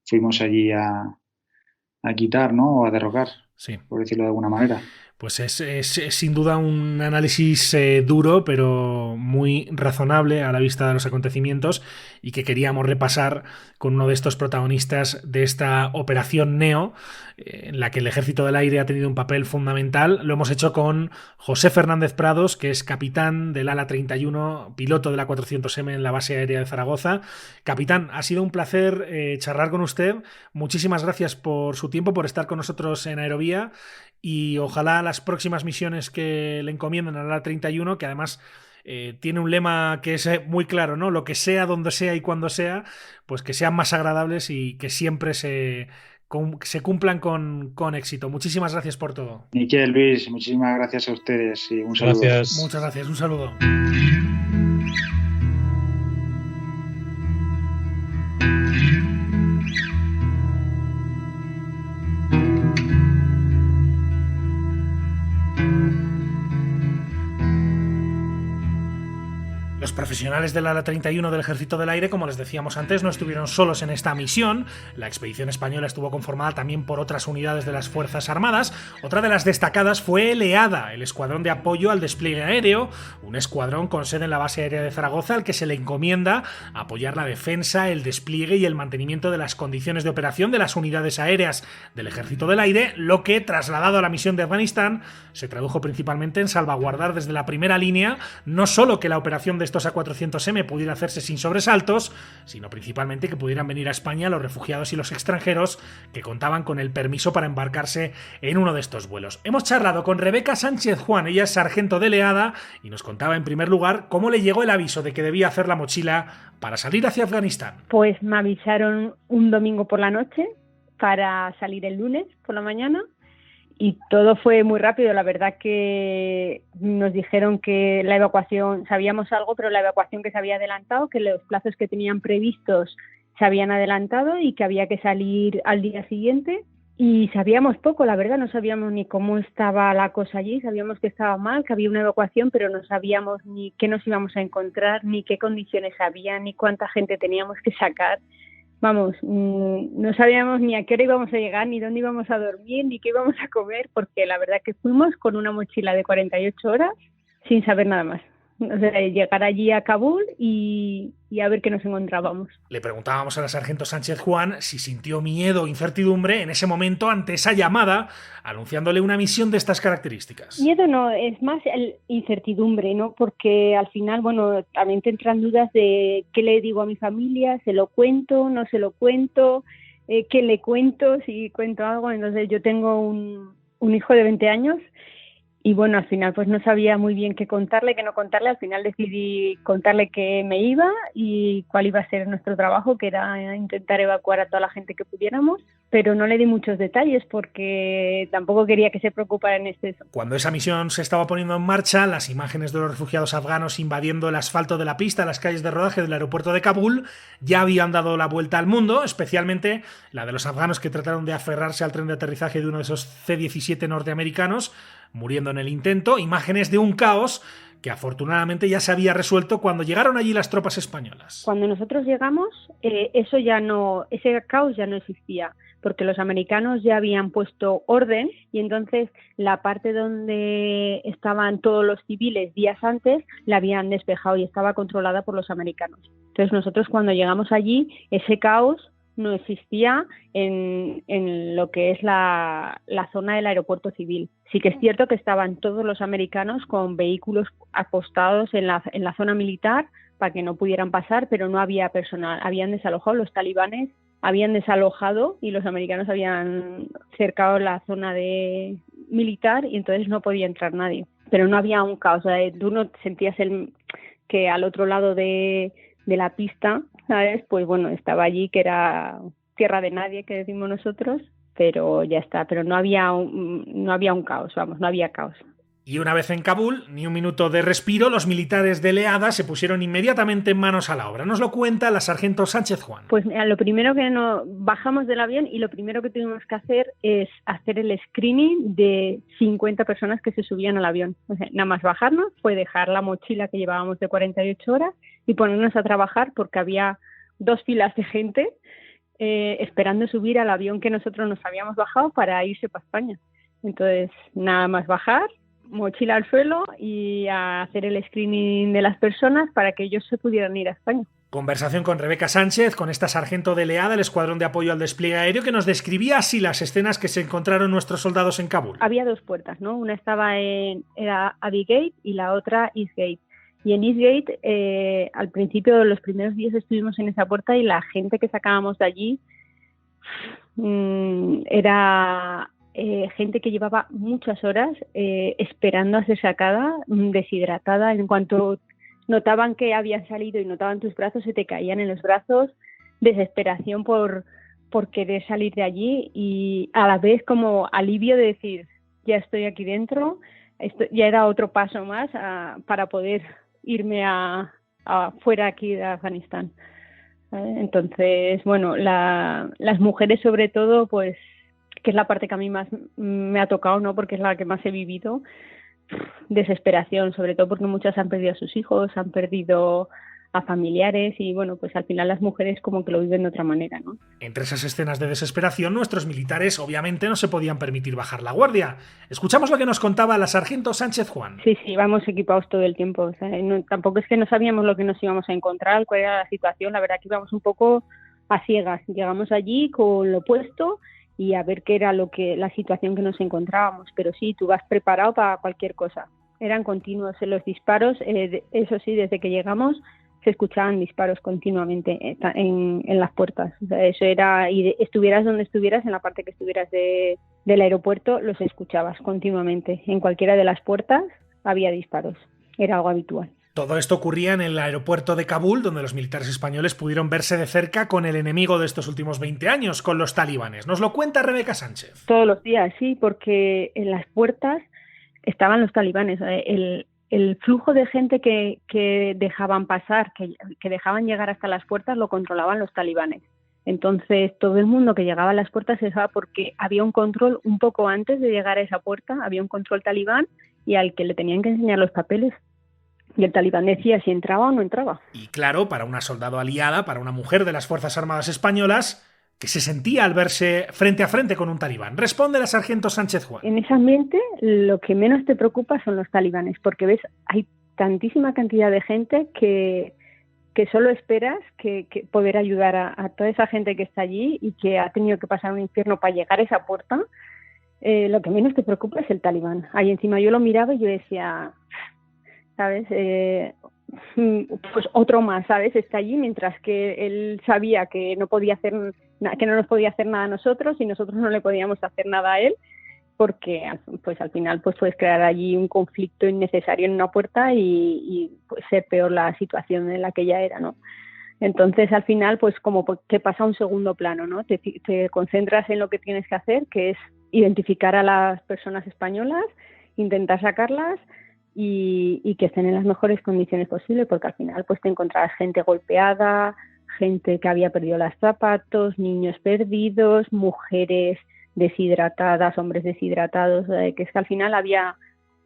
[SPEAKER 8] fuimos allí a quitar, ¿no?, o a derrocar,
[SPEAKER 2] sí,
[SPEAKER 8] por decirlo de alguna manera.
[SPEAKER 2] Pues es sin duda un análisis duro, pero muy razonable a la vista de los acontecimientos, y que queríamos repasar con uno de estos protagonistas de esta operación Neo, en la que el Ejército del Aire ha tenido un papel fundamental. Lo hemos hecho con José Fernández Prados, que es capitán del ala 31, piloto de la 400M en la base aérea de Zaragoza. Capitán, ha sido un placer charlar con usted. Muchísimas gracias por su tiempo, por estar con nosotros en Aerovía, y ojalá las próximas misiones que le encomiendan al ala 31, que además tiene un lema que es muy claro, ¿no? Lo que sea, donde sea y cuando sea, pues que sean más agradables y que siempre se cumplan con éxito. Muchísimas gracias por todo.
[SPEAKER 8] Miquel, Luis, muchísimas gracias a ustedes y un saludo.
[SPEAKER 7] Gracias.
[SPEAKER 2] Muchas gracias, un saludo. Los profesionales del ala 31 del Ejército del Aire, como les decíamos antes, no estuvieron solos en esta misión. La expedición española estuvo conformada también por otras unidades de las Fuerzas Armadas. Otra de las destacadas fue el EADA, el Escuadrón de Apoyo al Despliegue Aéreo, un escuadrón con sede en la base aérea de Zaragoza, al que se le encomienda apoyar la defensa, el despliegue y el mantenimiento de las condiciones de operación de las unidades aéreas del Ejército del Aire, lo que, trasladado a la misión de Afganistán, se tradujo principalmente en salvaguardar desde la primera línea no solo que la operación de estos A400M pudiera hacerse sin sobresaltos, sino principalmente que pudieran venir a España los refugiados y los extranjeros que contaban con el permiso para embarcarse en uno de estos vuelos. Hemos charlado con Rebeca Sánchez Juan, ella es sargento de EADA, y nos contaba en primer lugar cómo le llegó el aviso de que debía hacer la mochila para salir hacia Afganistán.
[SPEAKER 9] Pues me avisaron un domingo por la noche para salir el lunes por la mañana. Y todo fue muy rápido, la verdad que nos dijeron que la evacuación, sabíamos algo, pero la evacuación que se había adelantado, que los plazos que tenían previstos se habían adelantado y que había que salir al día siguiente. Y sabíamos poco, la verdad, no sabíamos ni cómo estaba la cosa allí, sabíamos que estaba mal, que había una evacuación, pero no sabíamos ni qué nos íbamos a encontrar, ni qué condiciones había, ni cuánta gente teníamos que sacar. Vamos, no sabíamos ni a qué hora íbamos a llegar, ni dónde íbamos a dormir, ni qué íbamos a comer, porque la verdad que fuimos con una mochila de 48 horas sin saber nada más. O sea, llegar allí a Kabul y a ver qué nos encontrábamos.
[SPEAKER 2] Le preguntábamos a la sargento Sánchez Juan si sintió miedo o incertidumbre en ese momento ante esa llamada anunciándole una misión de estas características.
[SPEAKER 9] Miedo no, es más incertidumbre, ¿no? Porque al final, bueno, también te entran dudas de qué le digo a mi familia, se lo cuento, no se lo cuento, qué le cuento, si cuento algo. Entonces yo tengo un hijo de 20 años. Y bueno, al final pues no sabía muy bien qué contarle, qué no contarle. Al final decidí contarle que me iba y cuál iba a ser nuestro trabajo, que era intentar evacuar a toda la gente que pudiéramos. pero no le di muchos detalles porque tampoco quería que se preocupara en exceso.
[SPEAKER 2] Cuando esa misión se estaba poniendo en marcha, las imágenes de los refugiados afganos invadiendo el asfalto de la pista, las calles de rodaje del aeropuerto de Kabul, ya habían dado la vuelta al mundo, especialmente la de los afganos que trataron de aferrarse al tren de aterrizaje de uno de esos C-17 norteamericanos, muriendo en el intento, imágenes de un caos que afortunadamente ya se había resuelto cuando llegaron allí las tropas españolas.
[SPEAKER 9] Cuando nosotros llegamos, ese caos ya no existía, porque los americanos ya habían puesto orden y entonces la parte donde estaban todos los civiles días antes la habían despejado y estaba controlada por los americanos. Entonces nosotros cuando llegamos allí, ese caos no existía en lo que es la zona del aeropuerto civil. Sí que es cierto que estaban todos los americanos con vehículos apostados en la zona militar para que no pudieran pasar, pero no había personal. Habían desalojado, los talibanes habían desalojado y los americanos habían cercado la zona militar y entonces no podía entrar nadie. Pero no había un caos. O sea, tú no sentías que al otro lado de la pista, ¿sabes? Pues bueno, estaba allí, que era tierra de nadie, que decimos nosotros, pero ya está. Pero no había un caos, vamos, no había caos.
[SPEAKER 2] Y una vez en Kabul, ni un minuto de respiro, los militares de EADA se pusieron inmediatamente manos a la obra. Nos lo cuenta la sargento Sánchez Juan.
[SPEAKER 9] Pues mira, lo primero que bajamos del avión y lo primero que tuvimos que hacer es hacer el screening de 50 personas que se subían al avión. O sea, nada más bajarnos fue dejar la mochila que llevábamos de 48 horas y ponernos a trabajar porque había 2 filas de gente esperando subir al avión que nosotros nos habíamos bajado para irse para España. Entonces, nada más bajar, mochila al suelo y a hacer el screening de las personas para que ellos se pudieran ir a España.
[SPEAKER 2] Conversación con Rebeca Sánchez, con esta sargento de EADA, el Escuadrón de Apoyo al Despliegue Aéreo, que nos describía así las escenas que se encontraron nuestros soldados en Kabul.
[SPEAKER 9] Había 2 puertas, ¿no? Una era Abbey Gate y la otra East Gate. Y en East Gate, al principio, los primeros días estuvimos en esa puerta y la gente que sacábamos de allí era gente que llevaba muchas horas esperando a ser sacada, deshidratada. En cuanto notaban que habían salido y notaban tus brazos, se te caían en los brazos, desesperación por querer salir de allí y a la vez como alivio de decir, ya estoy aquí dentro, esto ya era otro paso más para poder irme fuera aquí de Afganistán. Entonces, bueno, las mujeres sobre todo, pues que es la parte que a mí más me ha tocado, ¿no? Porque es la que más he vivido, desesperación, sobre todo porque muchas han perdido a sus hijos, han perdido a familiares y bueno, pues al final las mujeres como que lo viven de otra manera, ¿no?
[SPEAKER 2] Entre esas escenas de desesperación, nuestros militares obviamente no se podían permitir bajar la guardia. Escuchamos lo que nos contaba la sargento Sánchez Juan.
[SPEAKER 9] Sí, vamos equipados todo el tiempo. O sea, tampoco es que no sabíamos lo que nos íbamos a encontrar, cuál era la situación. La verdad que íbamos un poco a ciegas. Llegamos allí con lo puesto y a ver qué era la situación que nos encontrábamos. Pero sí, tú vas preparado para cualquier cosa. Eran continuos los disparos. Eso sí, desde que llegamos se escuchaban disparos continuamente en las puertas. O sea, eso era, y estuvieras donde estuvieras, en la parte que estuvieras del aeropuerto, los escuchabas continuamente. En cualquiera de las puertas había disparos. Era algo habitual.
[SPEAKER 2] Todo esto ocurría en el aeropuerto de Kabul, donde los militares españoles pudieron verse de cerca con el enemigo de estos últimos 20 años, con los talibanes. Nos lo cuenta Rebeca Sánchez.
[SPEAKER 9] Todos los días, sí, porque en las puertas estaban los talibanes. El flujo de gente que dejaban pasar, que dejaban llegar hasta las puertas, lo controlaban los talibanes. Entonces, todo el mundo que llegaba a las puertas se dejaba porque había un control un poco antes de llegar a esa puerta, había un control talibán y al que le tenían que enseñar los papeles. Y el talibán decía si entraba o no entraba.
[SPEAKER 2] Y claro, para una soldado aliada, para una mujer de las Fuerzas Armadas Españolas, que se sentía al verse frente a frente con un talibán. Responde la sargento Sánchez Juan.
[SPEAKER 9] En ese ambiente lo que menos te preocupa son los talibanes, porque ves, hay tantísima cantidad de gente que solo esperas que poder ayudar a toda esa gente que está allí y que ha tenido que pasar un infierno para llegar a esa puerta. Lo que menos te preocupa es el talibán. Ahí encima yo lo miraba y yo decía, ¿sabes? Pues otro más, ¿sabes? Está allí, mientras que él sabía que no podía hacer que no nos podía hacer nada a nosotros y nosotros no le podíamos hacer nada a él, porque pues al final pues puedes crear allí un conflicto innecesario en una puerta y pues ser peor la situación en la que ya era, ¿no? Entonces, al final, pues como que pasa a un segundo plano, ¿no? Te concentras en lo que tienes que hacer, que es identificar a las personas españolas, intentar sacarlas y que estén en las mejores condiciones posibles, porque al final pues te encontrarás gente golpeada, gente que había perdido los zapatos, niños perdidos, mujeres deshidratadas, hombres deshidratados, que es que al final había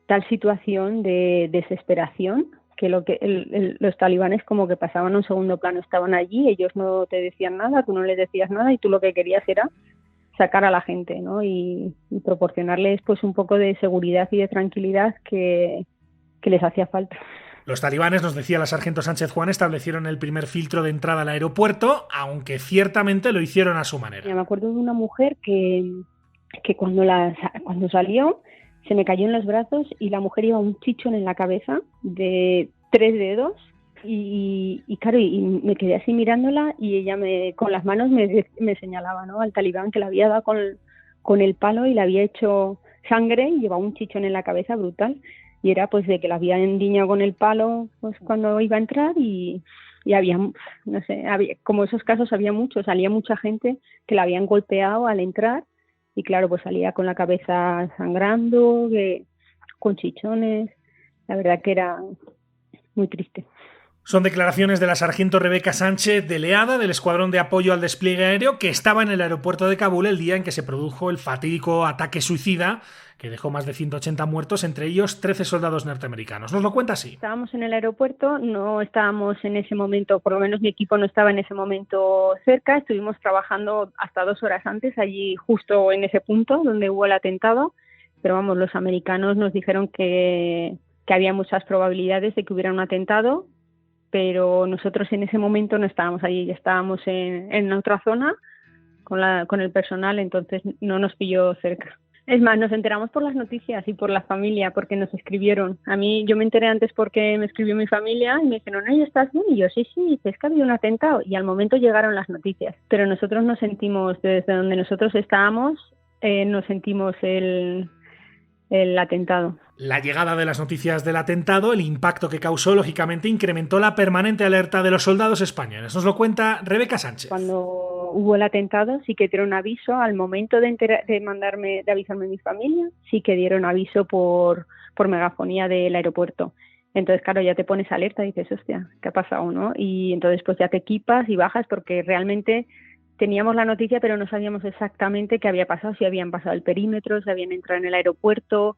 [SPEAKER 9] tal situación de desesperación que los talibanes como que pasaban a un segundo plano, estaban allí, ellos no te decían nada, tú no les decías nada y tú lo que querías era sacar a la gente, ¿no? Y proporcionarles pues un poco de seguridad y de tranquilidad que les hacía falta.
[SPEAKER 2] Los talibanes, nos decía la sargento Sánchez Juan, establecieron el primer filtro de entrada al aeropuerto, aunque ciertamente lo hicieron a su manera.
[SPEAKER 9] Me acuerdo de una mujer que cuando salió se me cayó en los brazos y la mujer lleva un chichón en la cabeza de 3 dedos y claro, y me quedé así mirándola y ella con las manos me señalaba, ¿no?, al talibán que la había dado con el palo y le había hecho sangre y llevaba un chichón en la cabeza brutal y era pues de que la había endiñado con el palo pues cuando iba a entrar y había, no sé, como esos casos había muchos, salía mucha gente que la habían golpeado al entrar. Y claro, pues salía con la cabeza sangrando, con chichones. La verdad que era muy triste.
[SPEAKER 2] Son declaraciones de la sargento Rebeca Sánchez de Leada, del Escuadrón de Apoyo al Despliegue Aéreo, que estaba en el aeropuerto de Kabul el día en que se produjo el fatídico ataque suicida que dejó más de 180 muertos, entre ellos 13 soldados norteamericanos. ¿Nos lo cuenta así?
[SPEAKER 9] Estábamos en el aeropuerto, no estábamos en ese momento, por lo menos mi equipo no estaba en ese momento cerca, estuvimos trabajando hasta 2 horas antes, allí justo en ese punto donde hubo el atentado, pero vamos, los americanos nos dijeron que había muchas probabilidades de que hubiera un atentado, pero nosotros en ese momento no estábamos allí, ya estábamos en otra zona con el personal, entonces no nos pilló cerca. Es más, nos enteramos por las noticias y por la familia, porque nos escribieron. A mí, yo me enteré antes porque me escribió mi familia y me dijeron, ¿no, estás bien? Y yo, sí, es que ha habido un atentado. Y al momento llegaron las noticias. Pero nosotros nos sentimos, desde donde nosotros estábamos, nos sentimos el atentado.
[SPEAKER 2] La llegada de las noticias del atentado, el impacto que causó, lógicamente, incrementó la permanente alerta de los soldados españoles. Nos lo cuenta Rebeca Sánchez.
[SPEAKER 9] Cuando hubo el atentado, sí que dieron aviso al momento de avisarme a mi familia, sí que dieron aviso por megafonía del aeropuerto. Entonces, claro, ya te pones alerta y dices, hostia, ¿qué ha pasado, no? Y entonces pues ya te equipas y bajas porque realmente teníamos la noticia, pero no sabíamos exactamente qué había pasado, si habían pasado el perímetro, si habían entrado en el aeropuerto.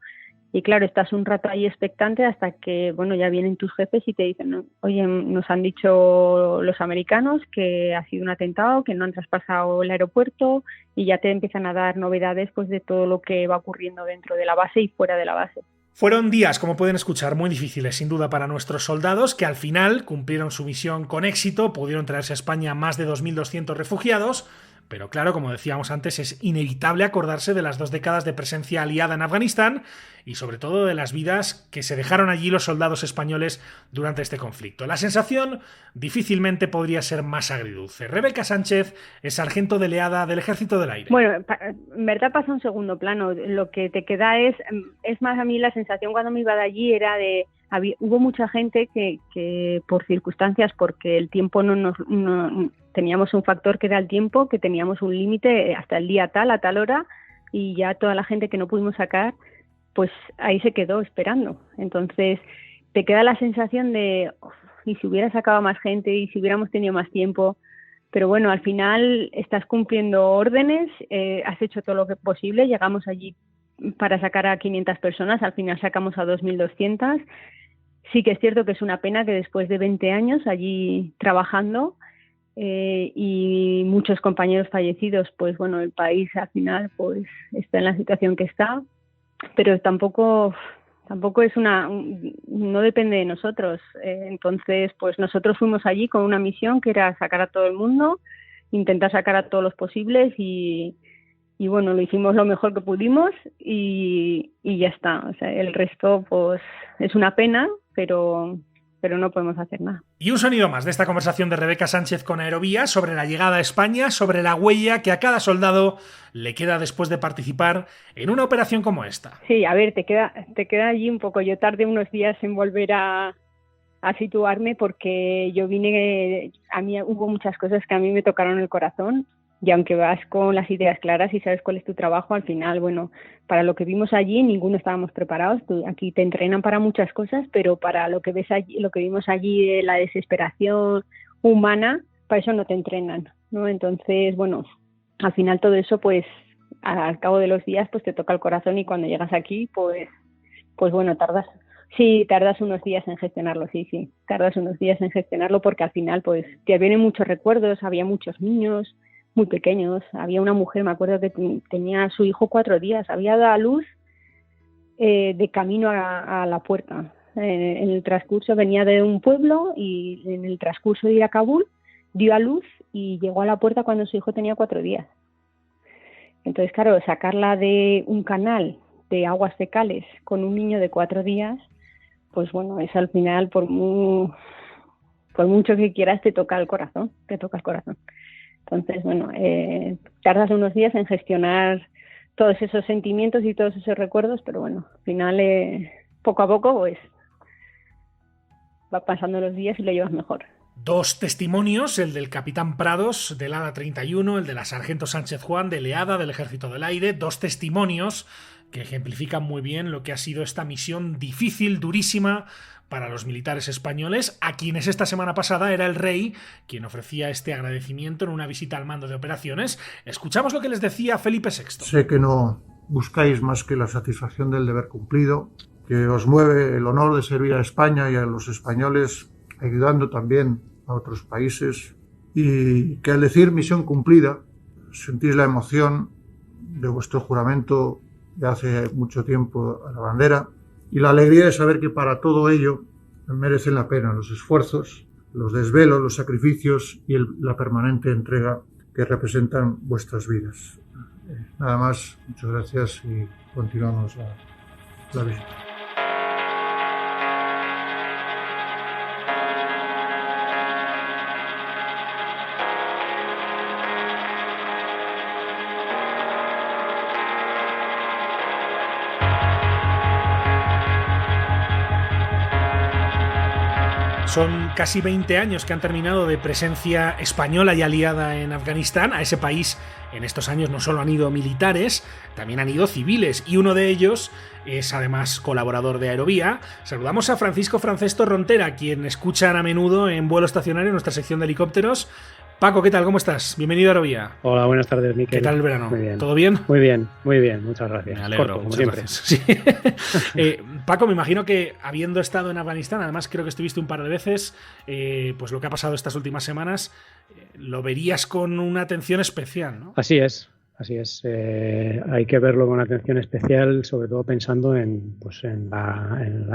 [SPEAKER 9] Y claro, estás un rato ahí expectante hasta que, bueno, ya vienen tus jefes y te dicen, ¿no? Oye, nos han dicho los americanos que ha sido un atentado, que no han traspasado el aeropuerto y ya te empiezan a dar novedades pues de todo lo que va ocurriendo dentro de la base y fuera de la base.
[SPEAKER 2] Fueron días, como pueden escuchar, muy difíciles sin duda para nuestros soldados, que al final cumplieron su misión con éxito, pudieron traerse a España más de 2.200 refugiados, pero claro, como decíamos antes, es inevitable acordarse de las 2 décadas de presencia aliada en Afganistán y sobre todo de las vidas que se dejaron allí los soldados españoles durante este conflicto. La sensación difícilmente podría ser más agridulce. Rebeca Sánchez es sargento de Leada del Ejército del Aire.
[SPEAKER 9] Bueno, en verdad pasa un segundo plano. Lo que te queda es más, a mí la sensación cuando me iba de allí era de... Hubo mucha gente que por circunstancias, porque el tiempo teníamos un factor que era el tiempo, que teníamos un límite hasta el día tal, a tal hora, y ya toda la gente que no pudimos sacar, pues ahí se quedó esperando. Entonces te queda la sensación de, y si hubiera sacado más gente, y si hubiéramos tenido más tiempo, pero bueno, al final estás cumpliendo órdenes, has hecho todo lo que posible, llegamos allí para sacar a 500 personas, al final sacamos a 2.200. Sí que es cierto que es una pena que después de 20 años allí trabajando y muchos compañeros fallecidos, pues bueno, el país al final pues está en la situación que está, pero tampoco es no depende de nosotros. Entonces, pues nosotros fuimos allí con una misión que era sacar a todo el mundo, intentar sacar a todos los posibles y bueno, lo hicimos lo mejor que pudimos y ya está. O sea, el resto pues es una pena, pero no podemos hacer nada.
[SPEAKER 2] Y un sonido más de esta conversación de Rebeca Sánchez con Aerovía sobre la llegada a España, sobre la huella que a cada soldado le queda después de participar en una operación como esta.
[SPEAKER 9] Sí, a ver, te queda allí un poco. Yo tardé unos días en volver a a situarme, porque yo vine, a mí hubo muchas cosas que a mí me tocaron el corazón, y aunque vas con las ideas claras y sabes cuál es tu trabajo, al final, bueno, para lo que vimos allí, ninguno estábamos preparados. Aquí te entrenan para muchas cosas, pero para lo que ves allí, lo que vimos allí, la desesperación humana, para eso no te entrenan, ¿no? Entonces, bueno, al final todo eso, pues, al cabo de los días, pues te toca el corazón, y cuando llegas aquí, pues bueno, tardas unos días en gestionarlo, sí, tardas unos días en gestionarlo, porque al final, pues, te vienen muchos recuerdos, había muchos niños muy pequeños, había una mujer, me acuerdo, que tenía a su hijo 4 días, había dado a luz de camino a la puerta. En el transcurso, venía de un pueblo, y en el transcurso de ir a Kabul, dio a luz y llegó a la puerta cuando su hijo tenía 4 días. Entonces, claro, sacarla de un canal de aguas fecales con un niño de 4 días, pues bueno, es al final, por mucho que quieras, te toca el corazón. Entonces, bueno, tardas unos días en gestionar todos esos sentimientos y todos esos recuerdos, pero bueno, al final, poco a poco, pues va pasando los días y lo llevas mejor.
[SPEAKER 2] 2 testimonios, el del capitán Prados, del ADA 31, el de la sargento Sánchez Juan, del EADA, del Ejército del Aire. 2 testimonios que ejemplifican muy bien lo que ha sido esta misión difícil, durísima, para los militares españoles, a quienes esta semana pasada era el rey quien ofrecía este agradecimiento en una visita al mando de operaciones. Escuchamos lo que les decía Felipe VI.
[SPEAKER 10] Sé que no buscáis más que la satisfacción del deber cumplido, que os mueve el honor de servir a España y a los españoles, ayudando también a otros países, y que al decir misión cumplida sentís la emoción de vuestro juramento de hace mucho tiempo a la bandera, y la alegría de saber que para todo ello merecen la pena los esfuerzos, los desvelos, los sacrificios y la permanente entrega que representan vuestras vidas. Nada más, muchas gracias, y continuamos la visita.
[SPEAKER 2] Son casi 20 años que han terminado de presencia española y aliada en Afganistán. A ese país en estos años no solo han ido militares, también han ido civiles, y uno de ellos es además colaborador de Aerovía. Saludamos a Francisco Francesto Rontera, quien escuchan a menudo en Vuelo Estacionario, en nuestra sección de helicópteros. Paco, ¿qué tal? ¿Cómo estás? Bienvenido a Aerovía.
[SPEAKER 11] Hola, buenas tardes, Miquel.
[SPEAKER 2] ¿Qué tal el verano?
[SPEAKER 11] Muy bien.
[SPEAKER 2] ¿Todo bien?
[SPEAKER 11] Muy bien, muchas gracias.
[SPEAKER 2] Me alegro,
[SPEAKER 11] como
[SPEAKER 2] muchas
[SPEAKER 11] siempre.
[SPEAKER 2] Gracias. Sí. Paco, me imagino que habiendo estado en Afganistán, además creo que estuviste un par de veces, pues lo que ha pasado estas últimas semanas, lo verías con una atención especial, ¿no?
[SPEAKER 11] Así es. Hay que verlo con atención especial, sobre todo pensando en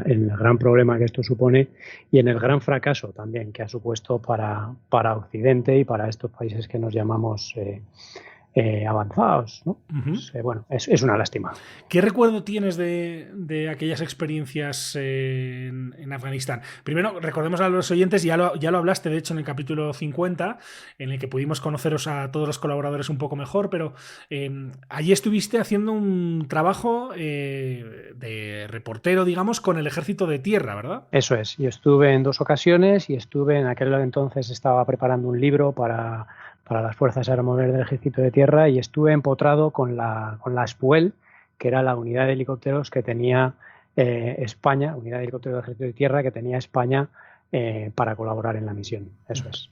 [SPEAKER 11] el gran problema que esto supone, y en el gran fracaso también que ha supuesto para Occidente y para estos países que nos llamamos avanzados, ¿no? Uh-huh. Pues, es una lástima.
[SPEAKER 2] ¿Qué recuerdo tienes de aquellas experiencias en Afganistán? Primero, recordemos a los oyentes, ya lo hablaste de hecho en el capítulo 50, en el que pudimos conoceros a todos los colaboradores un poco mejor, pero allí estuviste haciendo un trabajo de reportero, digamos, con el Ejército de Tierra, ¿verdad?
[SPEAKER 11] Eso es, yo estuve en 2 ocasiones, y en aquel entonces estaba preparando un libro para las Fuerzas Aeromovibles del Ejército de Tierra, y estuve empotrado con la SPUEL, que era la unidad de helicópteros que tenía España, unidad de helicópteros del Ejército de Tierra que tenía España para colaborar en la misión. Eso es.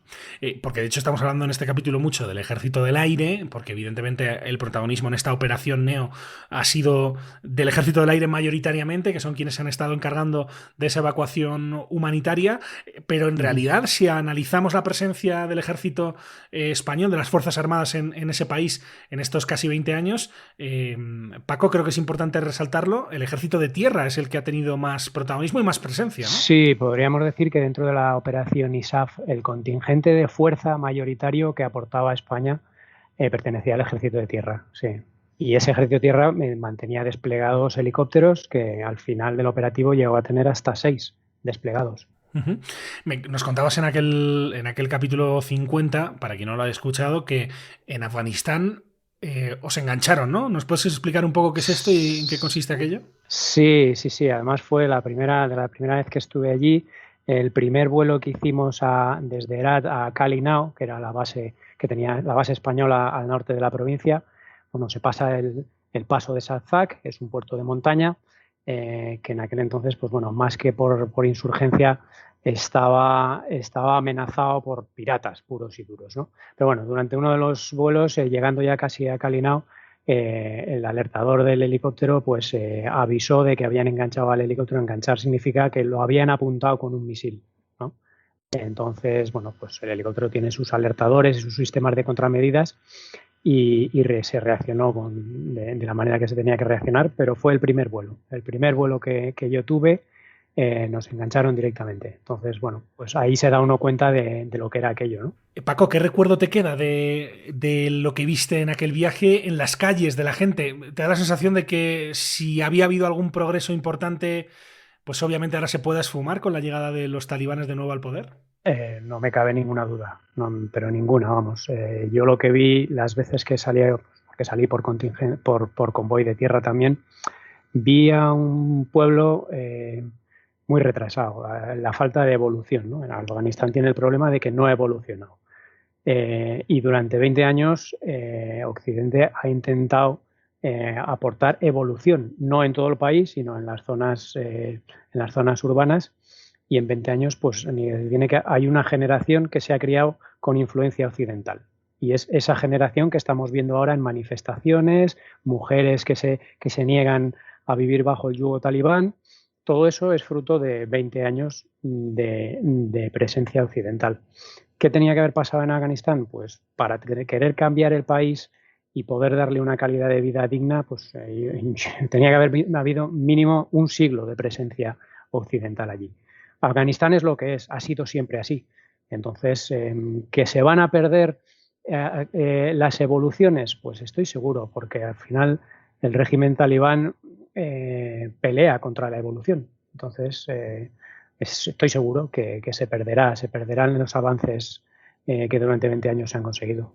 [SPEAKER 2] Porque de hecho estamos hablando en este capítulo mucho del Ejército del Aire, porque evidentemente el protagonismo en esta operación Neo ha sido del Ejército del Aire mayoritariamente, que son quienes se han estado encargando de esa evacuación humanitaria, pero en realidad, si analizamos la presencia del Ejército español, de las Fuerzas Armadas en ese país en estos casi 20 años, Paco, creo que es importante resaltarlo, el Ejército de Tierra es el que ha tenido más protagonismo y más presencia, ¿no?
[SPEAKER 11] Sí, podríamos decir que dentro de la operación ISAF, el contingente de fuerza mayoritario que aportaba España pertenecía al Ejército de Tierra, sí. Y ese Ejército de Tierra mantenía desplegados helicópteros, que al final del operativo llegó a tener hasta 6 desplegados.
[SPEAKER 2] Uh-huh. Nos contabas en aquel capítulo 50, para quien no lo haya escuchado, que en Afganistán os engancharon, ¿no? ¿Nos puedes explicar un poco qué es esto y en qué consiste aquello?
[SPEAKER 11] Sí. Además fue la primera vez que estuve allí. El primer vuelo que hicimos desde Herat a Calinao, que era la base que tenía la base española al norte de la provincia, bueno, se pasa el paso de Sazak, que es un puerto de montaña, que en aquel entonces, pues bueno, más que por insurgencia, estaba amenazado por piratas puros y duros, ¿no? Pero bueno, durante uno de los vuelos, llegando ya casi a Calinao, el alertador del helicóptero pues avisó de que habían enganchado al helicóptero. Enganchar significa que lo habían apuntado con un misil, ¿no? Entonces, bueno, pues el helicóptero tiene sus alertadores y sus sistemas de contramedidas y se reaccionó de la manera que se tenía que reaccionar, pero fue el primer vuelo. El primer vuelo que yo tuve, nos engancharon directamente. Entonces, bueno, pues ahí se da uno cuenta de lo que era aquello, ¿no?
[SPEAKER 2] Paco, ¿qué recuerdo te queda de lo que viste en aquel viaje en las calles, de la gente? ¿Te da la sensación de que si había habido algún progreso importante, pues obviamente ahora se pueda esfumar con la llegada de los talibanes de nuevo al poder?
[SPEAKER 11] No me cabe ninguna duda, no, pero ninguna, vamos. Yo lo que vi las veces que salí por convoy de tierra también, vi a un pueblo muy retrasado, la falta de evolución, ¿no? En Afganistán tiene el problema de que no ha evolucionado. Y durante 20 años Occidente ha intentado aportar evolución, no en todo el país, sino en las zonas urbanas, y en 20 años pues viene que hay una generación que se ha criado con influencia occidental. Y es esa generación que estamos viendo ahora en manifestaciones, mujeres que se niegan a vivir bajo el yugo talibán. Todo eso es fruto de 20 años de presencia occidental. ¿Qué tenía que haber pasado en Afganistán? Pues para querer cambiar el país y poder darle una calidad de vida digna, pues tenía que haber habido mínimo un siglo de presencia occidental allí. Afganistán es lo que es, ha sido siempre así. Entonces, ¿que se van a perder las evoluciones? Pues estoy seguro, porque al final el régimen talibán pelea contra la evolución. Entonces, estoy seguro que se perderán los avances que durante 20 años se han conseguido.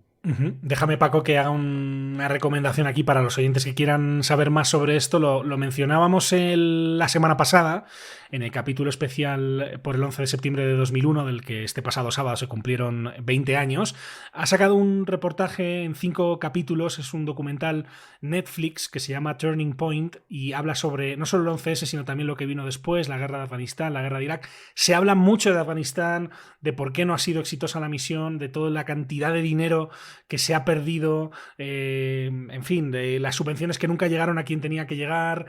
[SPEAKER 2] Déjame, Paco, que haga una recomendación aquí para los oyentes que quieran saber más sobre esto. Lo mencionábamos la semana pasada en el capítulo especial por el 11 de septiembre de 2001, del que este pasado sábado se cumplieron 20 años. Ha sacado un reportaje en 5 capítulos, es un documental Netflix que se llama Turning Point y habla sobre no solo el 11S, sino también lo que vino después, la guerra de Afganistán, la guerra de Irak. Se habla mucho de Afganistán, de por qué no ha sido exitosa la misión, de toda la cantidad de dinero que se ha perdido, en fin, de las subvenciones que nunca llegaron a quien tenía que llegar.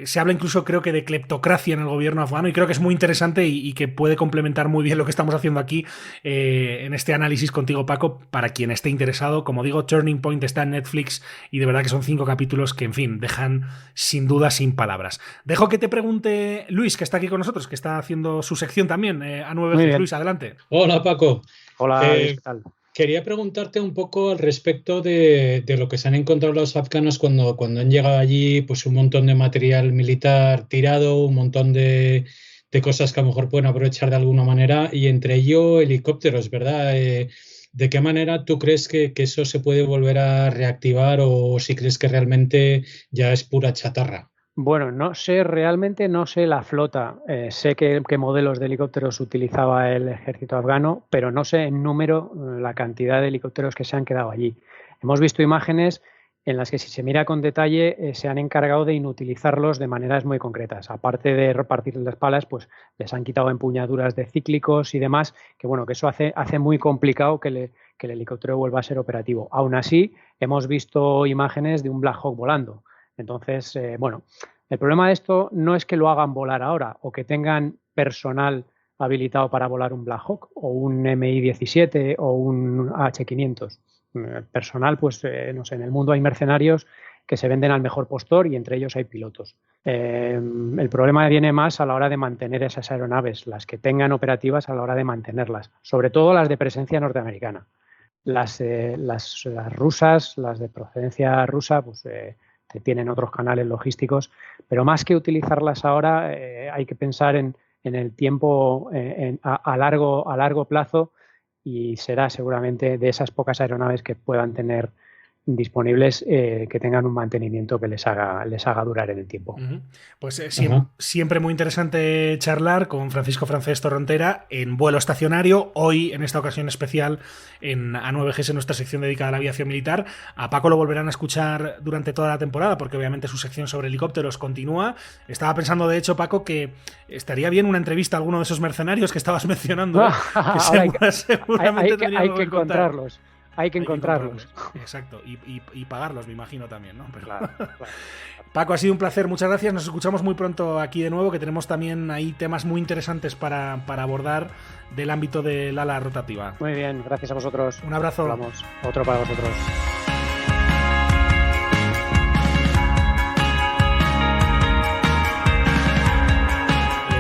[SPEAKER 2] Se habla incluso, creo que, de cleptocracia en el gobierno afgano, y creo que es muy interesante y que puede complementar muy bien lo que estamos haciendo aquí en este análisis contigo, Paco, para quien esté interesado. Como digo, Turning Point está en Netflix y de verdad que son 5 capítulos que, en fin, dejan sin duda, sin palabras. Dejo que te pregunte Luis, que está aquí con nosotros, que está haciendo su sección también, a 9 veces. Luis, adelante.
[SPEAKER 7] Hola, Paco.
[SPEAKER 11] Hola, ¿qué tal?
[SPEAKER 7] Quería preguntarte un poco al respecto de lo que se han encontrado los afganos cuando han llegado allí, pues un montón de material militar tirado, un montón de cosas que a lo mejor pueden aprovechar de alguna manera, y entre ello helicópteros, ¿verdad? ¿De qué manera tú crees que eso se puede volver a reactivar, o si crees que realmente ya es pura chatarra?
[SPEAKER 11] Bueno, realmente no sé la flota. Sé qué modelos de helicópteros utilizaba el ejército afgano, pero no sé en número la cantidad de helicópteros que se han quedado allí. Hemos visto imágenes en las que, si se mira con detalle, se han encargado de inutilizarlos de maneras muy concretas. Aparte de repartir las palas, pues les han quitado empuñaduras de cíclicos y demás, que bueno, que eso hace muy complicado que el helicóptero vuelva a ser operativo. Aún así, hemos visto imágenes de un Black Hawk volando. Entonces, bueno, el problema de esto no es que lo hagan volar ahora o que tengan personal habilitado para volar un Black Hawk o un Mi-17 o un H-500. Personal, pues, no sé, en el mundo hay mercenarios que se venden al mejor postor y entre ellos hay pilotos. El problema viene más a la hora de mantener esas aeronaves, las que tengan operativas a la hora de mantenerlas, sobre todo las de presencia norteamericana. Las rusas, las de procedencia rusa, pues tienen otros canales logísticos, pero más que utilizarlas ahora, hay que pensar en el tiempo a largo plazo, y será seguramente de esas pocas aeronaves que puedan tener disponibles que tengan un mantenimiento que les haga durar en el tiempo.
[SPEAKER 2] Pues siempre muy interesante charlar con Francisco Francés Torrontera en Vuelo Estacionario. Hoy, en esta ocasión especial, en A9Gs, en nuestra sección dedicada a la aviación militar. A Paco lo volverán a escuchar durante toda la temporada, porque obviamente su sección sobre helicópteros continúa. Estaba pensando, de hecho, Paco, que estaría bien una entrevista a alguno de esos mercenarios que estabas mencionando.
[SPEAKER 11] Seguramente hay que encontrarlos. Hay que encontrarlos.
[SPEAKER 2] Exacto, y pagarlos, me imagino también, ¿no? Pero...
[SPEAKER 11] Claro.
[SPEAKER 2] Paco, ha sido un placer, muchas gracias. Nos escuchamos muy pronto aquí de nuevo, que tenemos también ahí temas muy interesantes para abordar del ámbito del ala rotativa.
[SPEAKER 11] Muy bien, gracias a vosotros.
[SPEAKER 2] Un abrazo.
[SPEAKER 11] Hablamos. Otro para vosotros.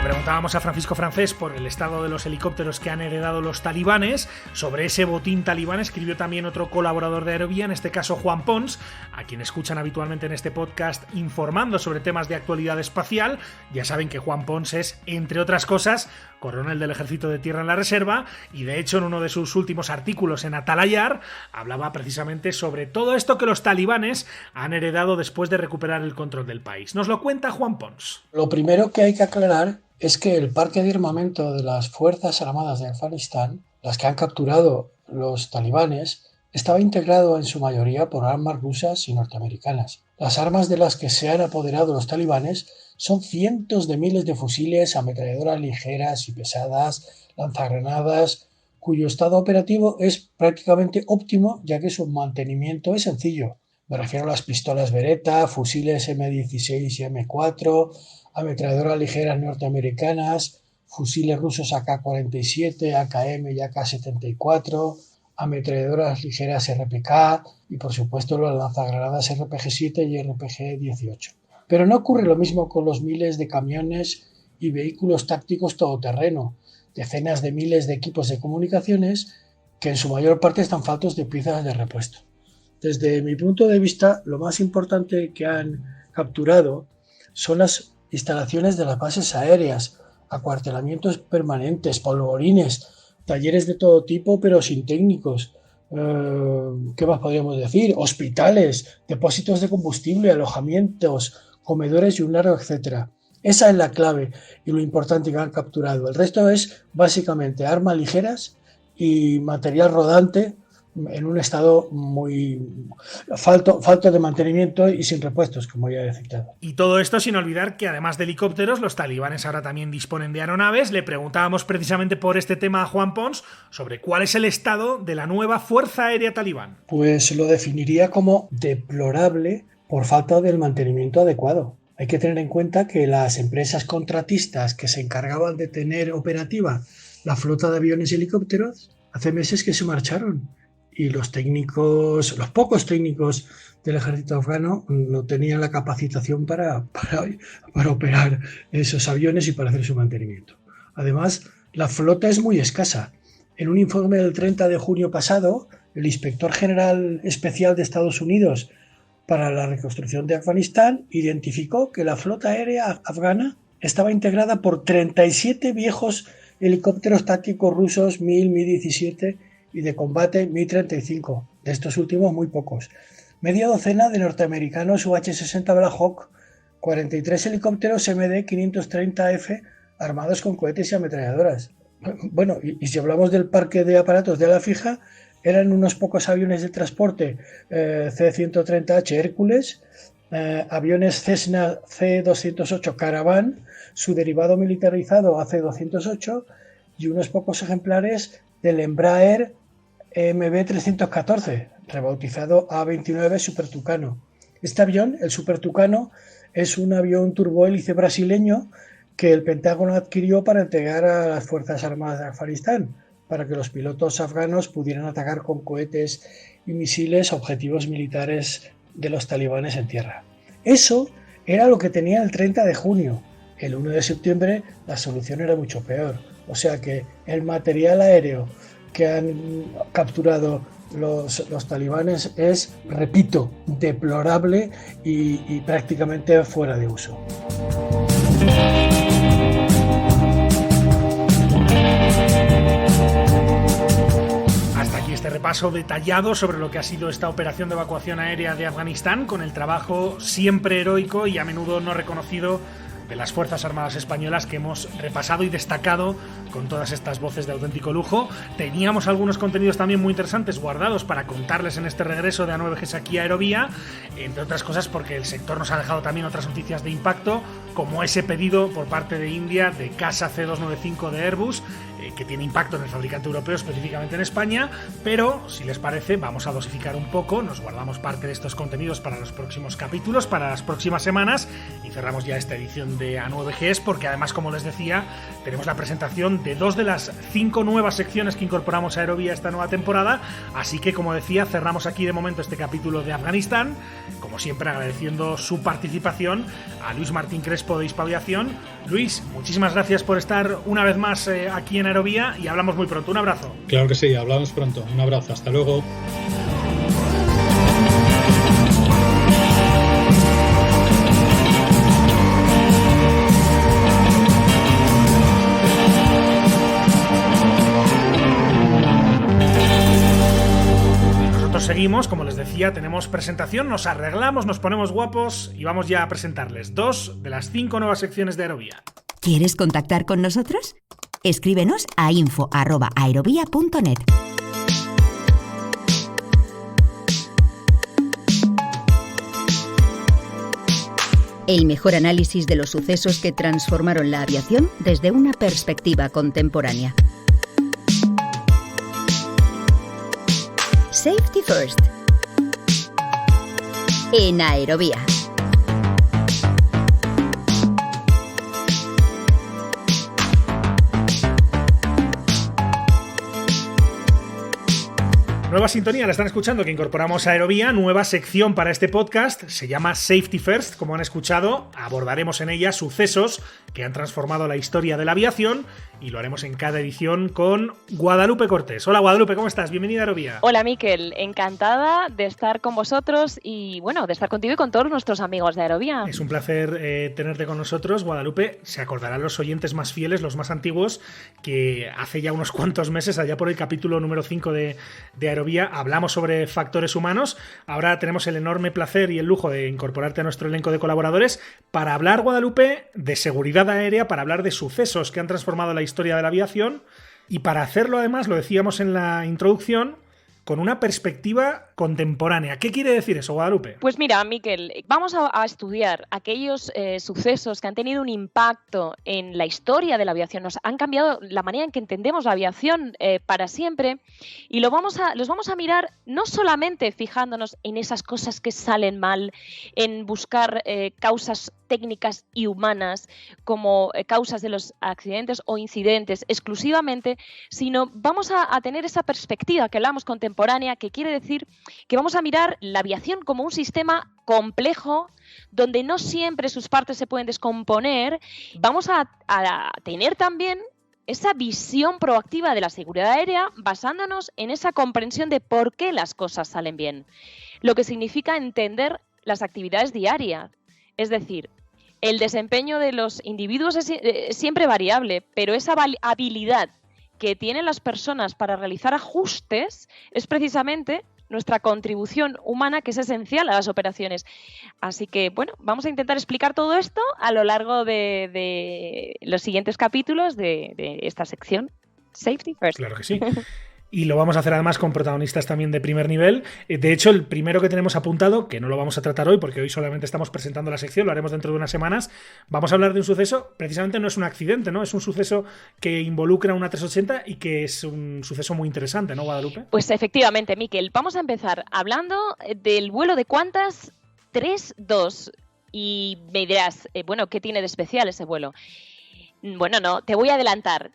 [SPEAKER 2] Preguntábamos a Francisco Francés por el estado de los helicópteros que han heredado los talibanes. Sobre ese botín talibán escribió también otro colaborador de Aerovía, en este caso Juan Pons, a quien escuchan habitualmente en este podcast informando sobre temas de actualidad espacial. Ya saben que Juan Pons es, entre otras cosas, coronel del Ejército de Tierra en la Reserva, y de hecho en uno de sus últimos artículos en Atalayar hablaba precisamente sobre todo esto que los talibanes han heredado después de recuperar el control del país. Nos lo cuenta Juan Pons.
[SPEAKER 12] Lo primero que hay que aclarar es que el parque de armamento de las Fuerzas Armadas de Afganistán, las que han capturado los talibanes, estaba integrado en su mayoría por armas rusas y norteamericanas. Las armas de las que se han apoderado los talibanes son cientos de miles de fusiles, ametralladoras ligeras y pesadas, lanzagranadas, cuyo estado operativo es prácticamente óptimo, ya que su mantenimiento es sencillo. Me refiero a las pistolas Beretta, fusiles M16 y M4, ametralladoras ligeras norteamericanas, fusiles rusos AK-47, AKM y AK-74, ametralladoras ligeras RPK y, por supuesto, las lanzagranadas RPG-7 y RPG-18. Pero no ocurre lo mismo con los miles de camiones y vehículos tácticos todoterreno, decenas de miles de equipos de comunicaciones que en su mayor parte están faltos de piezas de repuesto. Desde mi punto de vista, lo más importante que han capturado son las instalaciones de las bases aéreas, acuartelamientos permanentes, polvorines, talleres de todo tipo pero sin técnicos. ¿Qué más podríamos decir? Hospitales, depósitos de combustible, alojamientos, comedores y un largo etcétera. Esa es la clave y lo importante que han capturado. El resto es básicamente armas ligeras y material rodante en un estado muy falto de mantenimiento y sin repuestos, como ya he citado.
[SPEAKER 2] Y todo esto sin olvidar que además de helicópteros, los talibanes ahora también disponen de aeronaves. Le preguntábamos precisamente por este tema a Juan Pons sobre cuál es el estado de la nueva Fuerza Aérea Talibán.
[SPEAKER 12] Pues lo definiría como deplorable por falta del mantenimiento adecuado. Hay que tener en cuenta que las empresas contratistas que se encargaban de tener operativa la flota de aviones y helicópteros hace meses que se marcharon. Y los pocos técnicos del ejército afgano no tenían la capacitación para operar esos aviones y para hacer su mantenimiento. Además, la flota es muy escasa. En un informe del 30 de junio pasado, el inspector general especial de Estados Unidos para la reconstrucción de Afganistán identificó que la flota aérea afgana estaba integrada por 37 viejos helicópteros tácticos rusos Mi-17 y de combate Mi-35, de estos últimos muy pocos, media docena de norteamericanos UH-60 Black Hawk, 43 helicópteros MD-530F armados con cohetes y ametralladoras. Bueno, y si hablamos del parque de aparatos de ala fija, eran unos pocos aviones de transporte C-130H Hércules, aviones Cessna C-208 Caravan, su derivado militarizado AC-208 y unos pocos ejemplares del Embraer MB-314, rebautizado A-29 Super Tucano. Este avión, el Super Tucano, es un avión turbohélice brasileño que el Pentágono adquirió para entregar a las Fuerzas Armadas de Afganistán, para que los pilotos afganos pudieran atacar con cohetes y misiles objetivos militares de los talibanes en tierra. Eso era lo que tenía el 30 de junio. El 1 de septiembre la solución era mucho peor. O sea que el material aéreo que han capturado los talibanes es, repito, deplorable y prácticamente fuera de uso.
[SPEAKER 2] repaso detallado sobre lo que ha sido esta operación de evacuación aérea de Afganistán, con el trabajo siempre heroico y a menudo no reconocido de las Fuerzas Armadas Españolas, que hemos repasado y destacado con todas estas voces de auténtico lujo. Teníamos algunos contenidos también muy interesantes guardados para contarles en este regreso de A9Gs aquí a Aerovía, entre otras cosas porque el sector nos ha dejado también otras noticias de impacto, como ese pedido por parte de India de Casa C295 de Airbus, que tiene impacto en el fabricante europeo, específicamente en España. Pero, si les parece, vamos a dosificar un poco, nos guardamos parte de estos contenidos para los próximos capítulos, para las próximas semanas, y cerramos ya esta edición de A9Gs, porque además, como les decía, tenemos la presentación de 2 de las 5 nuevas secciones que incorporamos a Aerovía esta nueva temporada. Así que, como decía, cerramos aquí de momento este capítulo de Afganistán, como siempre agradeciendo su participación a Luis Martín Crespo de Hispaviación. Luis, muchísimas gracias por estar una vez más aquí en Aerovía, y hablamos muy pronto. Un abrazo.
[SPEAKER 7] Claro que sí, hablamos pronto. Un abrazo, hasta luego.
[SPEAKER 2] Seguimos, como les decía, tenemos presentación, nos arreglamos, nos ponemos guapos y vamos ya a presentarles 2 de las 5 nuevas secciones de Aerovía.
[SPEAKER 1] ¿Quieres contactar con nosotros? Escríbenos a info@aerovia.net. El mejor análisis de los sucesos que transformaron la aviación desde una perspectiva contemporánea. Safety First en Aerovía.
[SPEAKER 2] Nueva sintonía, la están escuchando, que incorporamos a Aerovía, nueva sección para este podcast, se llama Safety First, como han escuchado. Abordaremos en ella sucesos que han transformado la historia de la aviación, y lo haremos en cada edición con Guadalupe Cortés. Hola Guadalupe, ¿cómo estás? Bienvenida a Aerovía.
[SPEAKER 13] Hola Miquel, encantada de estar con vosotros y bueno, de estar contigo y con todos nuestros amigos de Aerovía.
[SPEAKER 2] Es un placer tenerte con nosotros, Guadalupe. Se acordarán los oyentes más fieles, los más antiguos, que hace ya unos cuantos meses, allá por el capítulo número 5 de Aerovía, hablamos sobre factores humanos. Ahora tenemos el enorme placer y el lujo de incorporarte a nuestro elenco de colaboradores para hablar, Guadalupe, de seguridad aérea, para hablar de sucesos que han transformado la historia de la aviación, y para hacerlo, además, lo decíamos en la introducción, con una perspectiva contemporánea. ¿Qué quiere decir eso, Guadalupe?
[SPEAKER 13] Pues mira, Miquel, vamos a estudiar aquellos sucesos que han tenido un impacto en la historia de la aviación, nos han cambiado la manera en que entendemos la aviación para siempre, y los vamos a mirar no solamente fijándonos en esas cosas que salen mal, en buscar causas técnicas y humanas como causas de los accidentes o incidentes exclusivamente, sino vamos a tener esa perspectiva que hablamos contemporánea, que quiere decir que vamos a mirar la aviación como un sistema complejo donde no siempre sus partes se pueden descomponer. Vamos a tener también esa visión proactiva de la seguridad aérea basándonos en esa comprensión de por qué las cosas salen bien, lo que significa entender las actividades diarias. Es decir, el desempeño de los individuos es siempre variable, pero esa habilidad que tienen las personas para realizar ajustes es precisamente nuestra contribución humana, que es esencial a las operaciones. Así que, bueno, vamos a intentar explicar todo esto a lo largo de los siguientes capítulos de esta sección Safety First.
[SPEAKER 2] Claro que sí. Y lo vamos a hacer además con protagonistas también de primer nivel. De hecho, el primero que tenemos apuntado, que no lo vamos a tratar hoy porque hoy solamente estamos presentando la sección, lo haremos dentro de unas semanas, vamos a hablar de un suceso, precisamente no es un accidente, ¿no? Es un suceso que involucra una 380 y que es un suceso muy interesante, ¿no, Guadalupe?
[SPEAKER 13] Pues efectivamente, Miquel, vamos a empezar hablando del vuelo de Qantas 32 y me dirás, bueno, ¿qué tiene de especial ese vuelo? Bueno, no, te voy a adelantar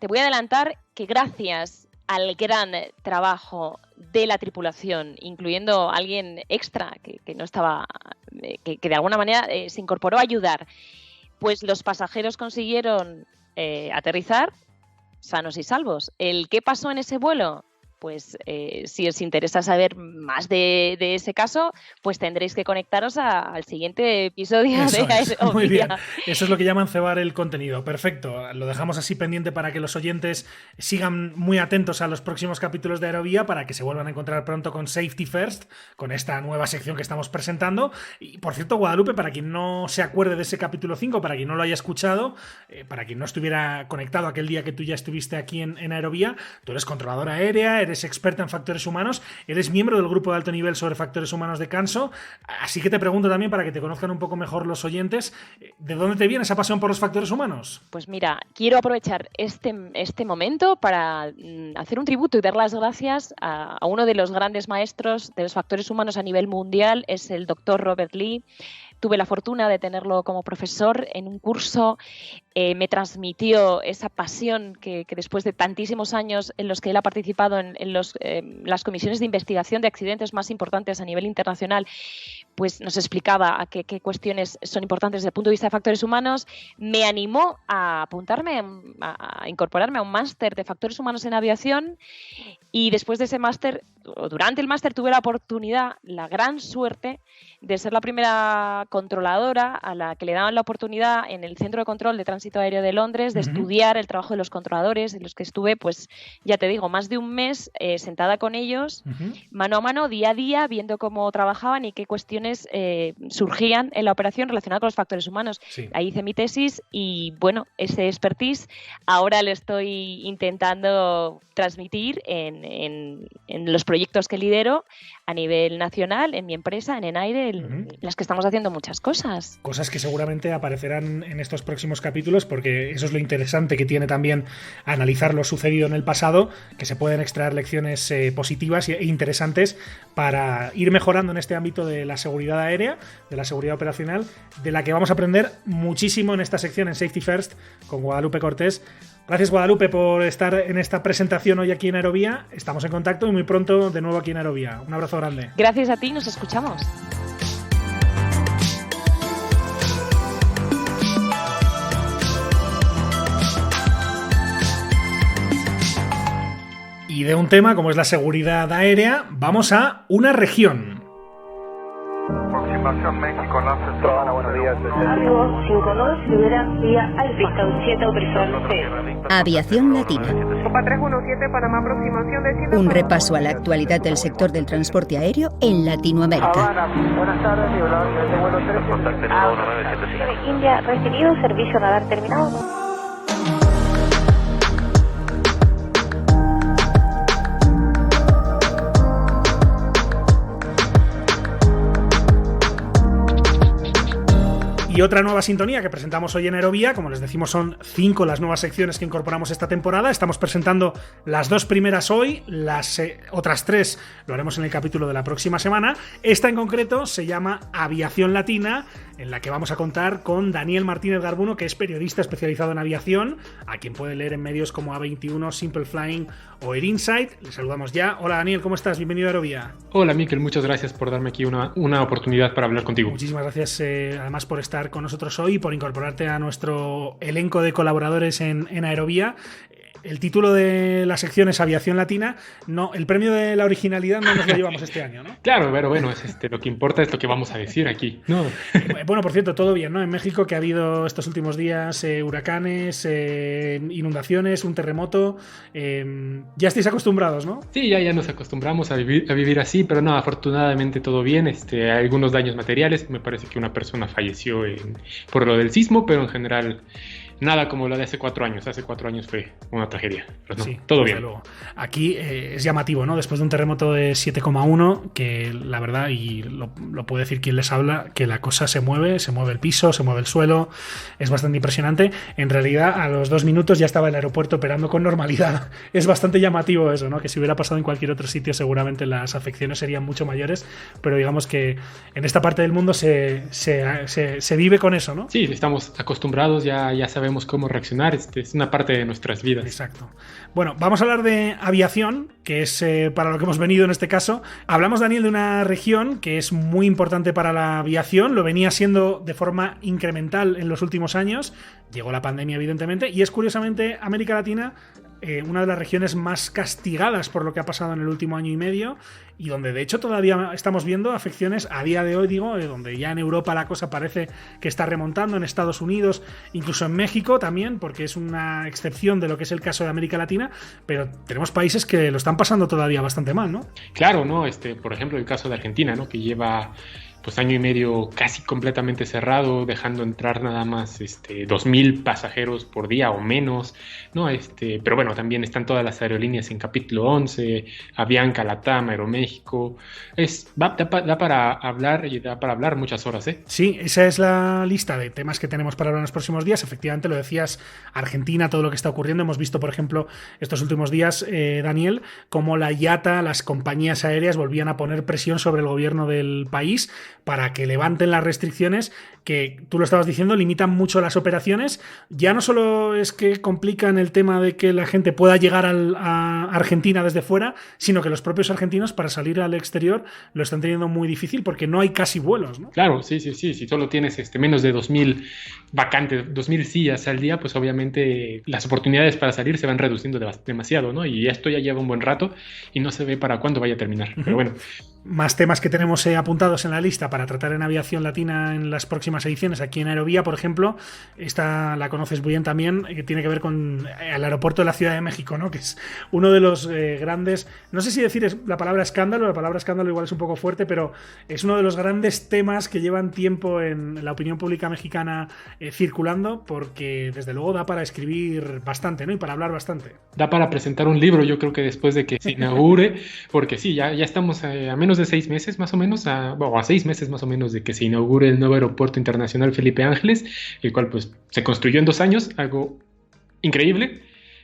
[SPEAKER 13] que gracias al gran trabajo de la tripulación, incluyendo alguien extra que no estaba, que de alguna manera se incorporó a ayudar, pues los pasajeros consiguieron aterrizar sanos y salvos. ¿Qué pasó en ese vuelo? pues si os interesa saber más de ese caso, pues tendréis que conectaros al siguiente episodio de Aerovía.
[SPEAKER 2] Muy bien, eso es lo que llaman cebar el contenido. Perfecto, lo dejamos así pendiente para que los oyentes sigan muy atentos a los próximos capítulos de Aerovía, para que se vuelvan a encontrar pronto con Safety First, con esta nueva sección que estamos presentando. Y por cierto, Guadalupe, para quien no se acuerde de ese capítulo 5, para quien no lo haya escuchado, para quien no estuviera conectado aquel día que tú ya estuviste aquí en Aerovía, tú eres controladora aérea, eres experta en factores humanos, eres miembro del grupo de alto nivel sobre factores humanos de Canso, así que te pregunto también, para que te conozcan un poco mejor los oyentes, ¿de dónde te viene esa pasión por los factores humanos?
[SPEAKER 13] Pues mira, quiero aprovechar este momento para hacer un tributo y dar las gracias a uno de los grandes maestros de los factores humanos a nivel mundial, es el doctor Robert Lee. Tuve la fortuna de tenerlo como profesor en un curso, me transmitió esa pasión que después de tantísimos años en los que él ha participado en las comisiones de investigación de accidentes más importantes a nivel internacional, pues nos explicaba qué cuestiones son importantes desde el punto de vista de factores humanos. Me animó a apuntarme, a incorporarme a un máster de factores humanos en aviación, y después de ese máster, o durante el máster, tuve la oportunidad, la gran suerte de ser la primera controladora a la que le daban la oportunidad en el Centro de Control de Tránsito Aéreo de Londres de estudiar el trabajo de los controladores, en los que estuve, pues ya te digo, más de un mes sentada con ellos, mano a mano, día a día, viendo cómo trabajaban y qué cuestiones surgían en la operación relacionadas con los factores humanos. Sí. Ahí hice mi tesis y, bueno, ese expertise ahora lo estoy intentando transmitir en los proyectos que lidero a nivel nacional, en mi empresa, en Enaire, en las que estamos haciendo muchas cosas.
[SPEAKER 2] Cosas que seguramente aparecerán en estos próximos capítulos, porque eso es lo interesante que tiene también analizar lo sucedido en el pasado, que se pueden extraer lecciones positivas e interesantes para ir mejorando en este ámbito de la seguridad aérea, de la seguridad operacional, de la que vamos a aprender muchísimo en esta sección en Safety First con Guadalupe Cortés. Gracias, Guadalupe, por estar en esta presentación hoy aquí en Aerovía. Estamos en contacto y muy pronto de nuevo aquí en Aerovía. Un abrazo grande.
[SPEAKER 13] Gracias a ti, nos escuchamos.
[SPEAKER 2] Y de un tema como es la seguridad aérea, vamos a una región.
[SPEAKER 14] México, buenos días. Arribo 52, libera vía Alpista, 7 autorizado.
[SPEAKER 1] Aviación Latina.
[SPEAKER 15] Copa 317, Panamá, aproximación de 100.
[SPEAKER 1] Un repaso a la actualidad del sector del transporte aéreo en Latinoamérica.
[SPEAKER 14] Habana, buenas tardes, de vuelo 13. India, recibido, servicio radar terminado.
[SPEAKER 2] Y otra nueva sintonía que presentamos hoy en Aerovía, como les decimos, son 5 las nuevas secciones que incorporamos esta temporada. Estamos presentando las 2 primeras hoy, las otras 3 lo haremos en el capítulo de la próxima semana. Esta en concreto se llama Aviación Latina, en la que vamos a contar con Daniel Martínez Garbuno, que es periodista especializado en aviación, a quien puede leer en medios como A21, Simple Flying o Air Insight. Le saludamos ya. Hola Daniel, ¿cómo estás? Bienvenido a Aerovía.
[SPEAKER 16] Hola Miquel, muchas gracias por darme aquí una oportunidad para hablar contigo.
[SPEAKER 2] Muchísimas gracias además por estar con nosotros hoy y por incorporarte a nuestro elenco de colaboradores en Aerovía. El título de la sección es Aviación Latina. No, el premio de la originalidad no nos lo llevamos este año, ¿no?
[SPEAKER 16] Claro, pero bueno, lo que importa es lo que vamos a decir aquí, ¿no?
[SPEAKER 2] Bueno, por cierto, todo bien, ¿no? En México, que ha habido estos últimos días huracanes, inundaciones, un terremoto. Ya estáis acostumbrados, ¿no?
[SPEAKER 16] Sí, ya nos acostumbramos a vivir así, pero no, afortunadamente todo bien. Hay algunos daños materiales. Me parece que una persona falleció por lo del sismo, pero en general nada como lo de hace 4 años. Hace 4 años fue una tragedia. Pero no, sí, todo bien.
[SPEAKER 2] Luego. Aquí es llamativo, ¿no? Después de un terremoto de 7,1, que la verdad, y lo puede decir quien les habla, que la cosa se mueve el piso, se mueve el suelo. Es bastante impresionante. En realidad, a los 2 minutos ya estaba el aeropuerto operando con normalidad. Es bastante llamativo eso, ¿no? Que si hubiera pasado en cualquier otro sitio, seguramente las afecciones serían mucho mayores. Pero digamos que en esta parte del mundo se vive con eso, ¿no?
[SPEAKER 16] Sí, estamos acostumbrados, ya sabemos cómo reaccionar, es una parte de nuestras vidas.
[SPEAKER 2] Exacto. Bueno, vamos a hablar de aviación, que es para lo que hemos venido en este caso. Hablamos, Daniel, de una región que es muy importante para la aviación, lo venía siendo de forma incremental en los últimos años, llegó la pandemia, evidentemente, y es curiosamente América Latina una de las regiones más castigadas por lo que ha pasado en el último año y medio, y donde de hecho todavía estamos viendo afecciones a día de hoy, digo, donde ya en Europa la cosa parece que está remontando, en Estados Unidos, incluso en México también, porque es una excepción de lo que es el caso de América Latina, pero tenemos países que lo están pasando todavía bastante mal, ¿no?
[SPEAKER 16] Claro, ¿no? Por ejemplo, el caso de Argentina, ¿no? Que lleva pues año y medio casi completamente cerrado, dejando entrar nada más 2.000 pasajeros por día o menos, ¿no? Pero bueno, también están todas las aerolíneas en capítulo 11, Avianca, LATAM, Aeroméxico. Da para hablar muchas horas, ¿eh?
[SPEAKER 2] Sí, esa es la lista de temas que tenemos para hablar en los próximos días. Efectivamente, lo decías, Argentina, todo lo que está ocurriendo. Hemos visto, por ejemplo, estos últimos días, Daniel, cómo la IATA, las compañías aéreas, volvían a poner presión sobre el gobierno del país para que levanten las restricciones que, tú lo estabas diciendo, limitan mucho las operaciones. Ya no solo es que complican el tema de que la gente pueda llegar a Argentina desde fuera, sino que los propios argentinos para salir al exterior lo están teniendo muy difícil porque no hay casi vuelos, ¿no?
[SPEAKER 16] Claro, sí. Si solo tienes menos de 2.000 vacantes, 2.000 sillas al día, pues obviamente las oportunidades para salir se van reduciendo demasiado, ¿no? Y esto ya lleva un buen rato y no se ve para cuándo vaya a terminar. Pero bueno.
[SPEAKER 2] Más temas que tenemos apuntados en la lista para tratar en Aviación Latina en las próximas ediciones. Aquí en Aerovía, por ejemplo, esta la conoces muy bien también, que tiene que ver con el aeropuerto de la Ciudad de México, ¿no? Que es uno de los grandes, no sé si decir la palabra escándalo igual es un poco fuerte, pero es uno de los grandes temas que llevan tiempo en la opinión pública mexicana circulando, porque desde luego da para escribir bastante, ¿no? Y para hablar bastante.
[SPEAKER 16] Da para presentar un libro, yo creo que después de que se inaugure, porque sí, ya estamos a menos de 6 meses más o menos, a 6 meses más o menos de que se inaugure el nuevo aeropuerto internacional Felipe Ángeles, el cual pues se construyó en 2 años, algo increíble,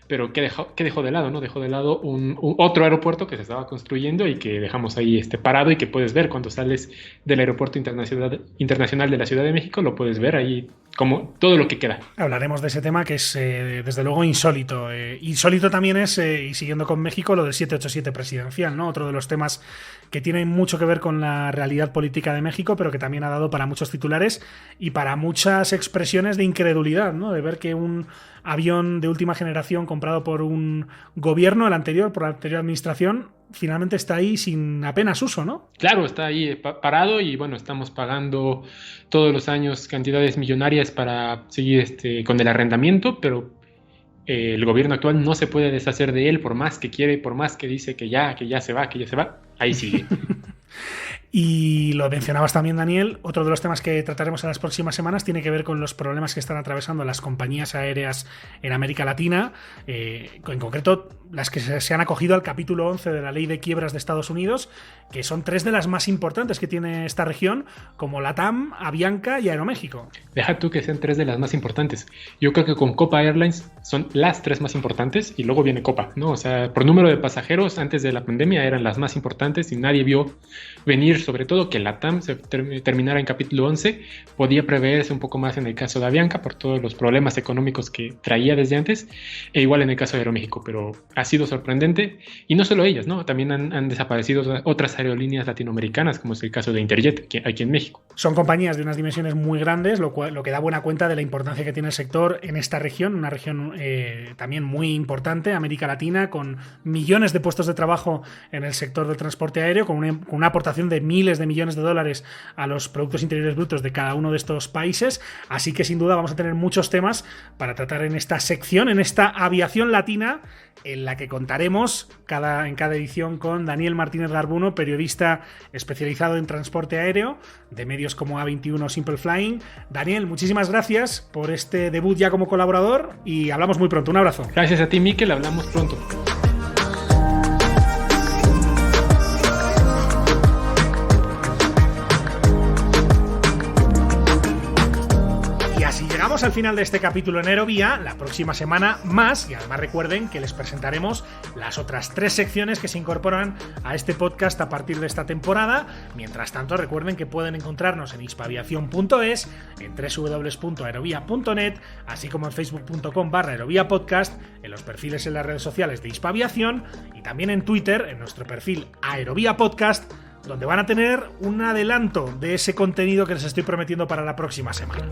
[SPEAKER 16] pero que dejó de lado, ¿no? Dejó de lado otro aeropuerto que se estaba construyendo y que dejamos ahí parado y que puedes ver cuando sales del aeropuerto internacional de la Ciudad de México, lo puedes ver ahí como todo lo que queda.
[SPEAKER 2] Hablaremos de ese tema que es desde luego insólito. Insólito también es, y siguiendo con México, lo del 787 presidencial, ¿no? Otro de los temas que tienen mucho que ver con la realidad política de México, pero que también ha dado para muchos titulares y para muchas expresiones de incredulidad, ¿no? De ver que un avión de última generación comprado por un gobierno, por la anterior administración, finalmente está ahí sin apenas uso, ¿no?
[SPEAKER 16] Claro, está ahí parado y bueno, estamos pagando todos los años cantidades millonarias para seguir con el arrendamiento, pero el gobierno actual no se puede deshacer de él por más que quiere, por más que dice que ya se va, ahí sigue.
[SPEAKER 2] Y lo mencionabas también, Daniel, otro de los temas que trataremos en las próximas semanas tiene que ver con los problemas que están atravesando las compañías aéreas en América Latina, en concreto las que se han acogido al capítulo 11 de la Ley de Quiebras de Estados Unidos, que son 3 de las más importantes que tiene esta región, como LATAM, Avianca y Aeroméxico.
[SPEAKER 16] Deja tú que sean 3 de las más importantes. Yo creo que con Copa Airlines son las 3 más importantes y luego viene Copa, ¿no? O sea, por número de pasajeros antes de la pandemia eran las más importantes y nadie vio venir, sobre todo que LATAM se terminara en capítulo 11. Podía preverse un poco más en el caso de Avianca por todos los problemas económicos que traía desde antes, e igual en el caso de Aeroméxico, pero ha sido sorprendente. Y no solo ellas, ¿no? También han desaparecido otras aerolíneas latinoamericanas, como es el caso de Interjet, aquí en México.
[SPEAKER 2] Son compañías de unas dimensiones muy grandes, lo que da buena cuenta de la importancia que tiene el sector en esta región, una región también muy importante, América Latina, con millones de puestos de trabajo en el sector del transporte aéreo, con una aportación de miles de millones de dólares a los productos interiores brutos de cada uno de estos países. Así que sin duda vamos a tener muchos temas para tratar en esta sección, en esta Aviación Latina, en la que contaremos en cada edición con Daniel Martínez Garbuno, periodista especializado en transporte aéreo de medios como A21 Simple Flying. Daniel, muchísimas gracias por este debut ya como colaborador y hablamos muy pronto. Un abrazo.
[SPEAKER 16] Gracias a ti, Miquel, hablamos pronto.
[SPEAKER 2] Llegamos al final de este capítulo en Aerovía, la próxima semana más, y además recuerden que les presentaremos las otras 3 secciones que se incorporan a este podcast a partir de esta temporada. Mientras tanto, recuerden que pueden encontrarnos en hispaviación.es, en www.aerovia.net, así como en facebook.com/aeroviapodcast, en los perfiles en las redes sociales de Hispaviación y también en Twitter, en nuestro perfil Aerovía Podcast, donde van a tener un adelanto de ese contenido que les estoy prometiendo para la próxima semana.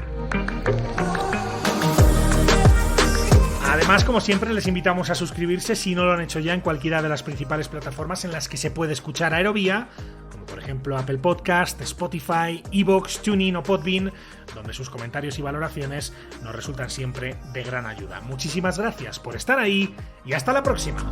[SPEAKER 2] Además, como siempre, les invitamos a suscribirse si no lo han hecho ya en cualquiera de las principales plataformas en las que se puede escuchar Aerovía, como por ejemplo Apple Podcast, Spotify, iVoox, TuneIn o Podbean, donde sus comentarios y valoraciones nos resultan siempre de gran ayuda. Muchísimas gracias por estar ahí y hasta la próxima.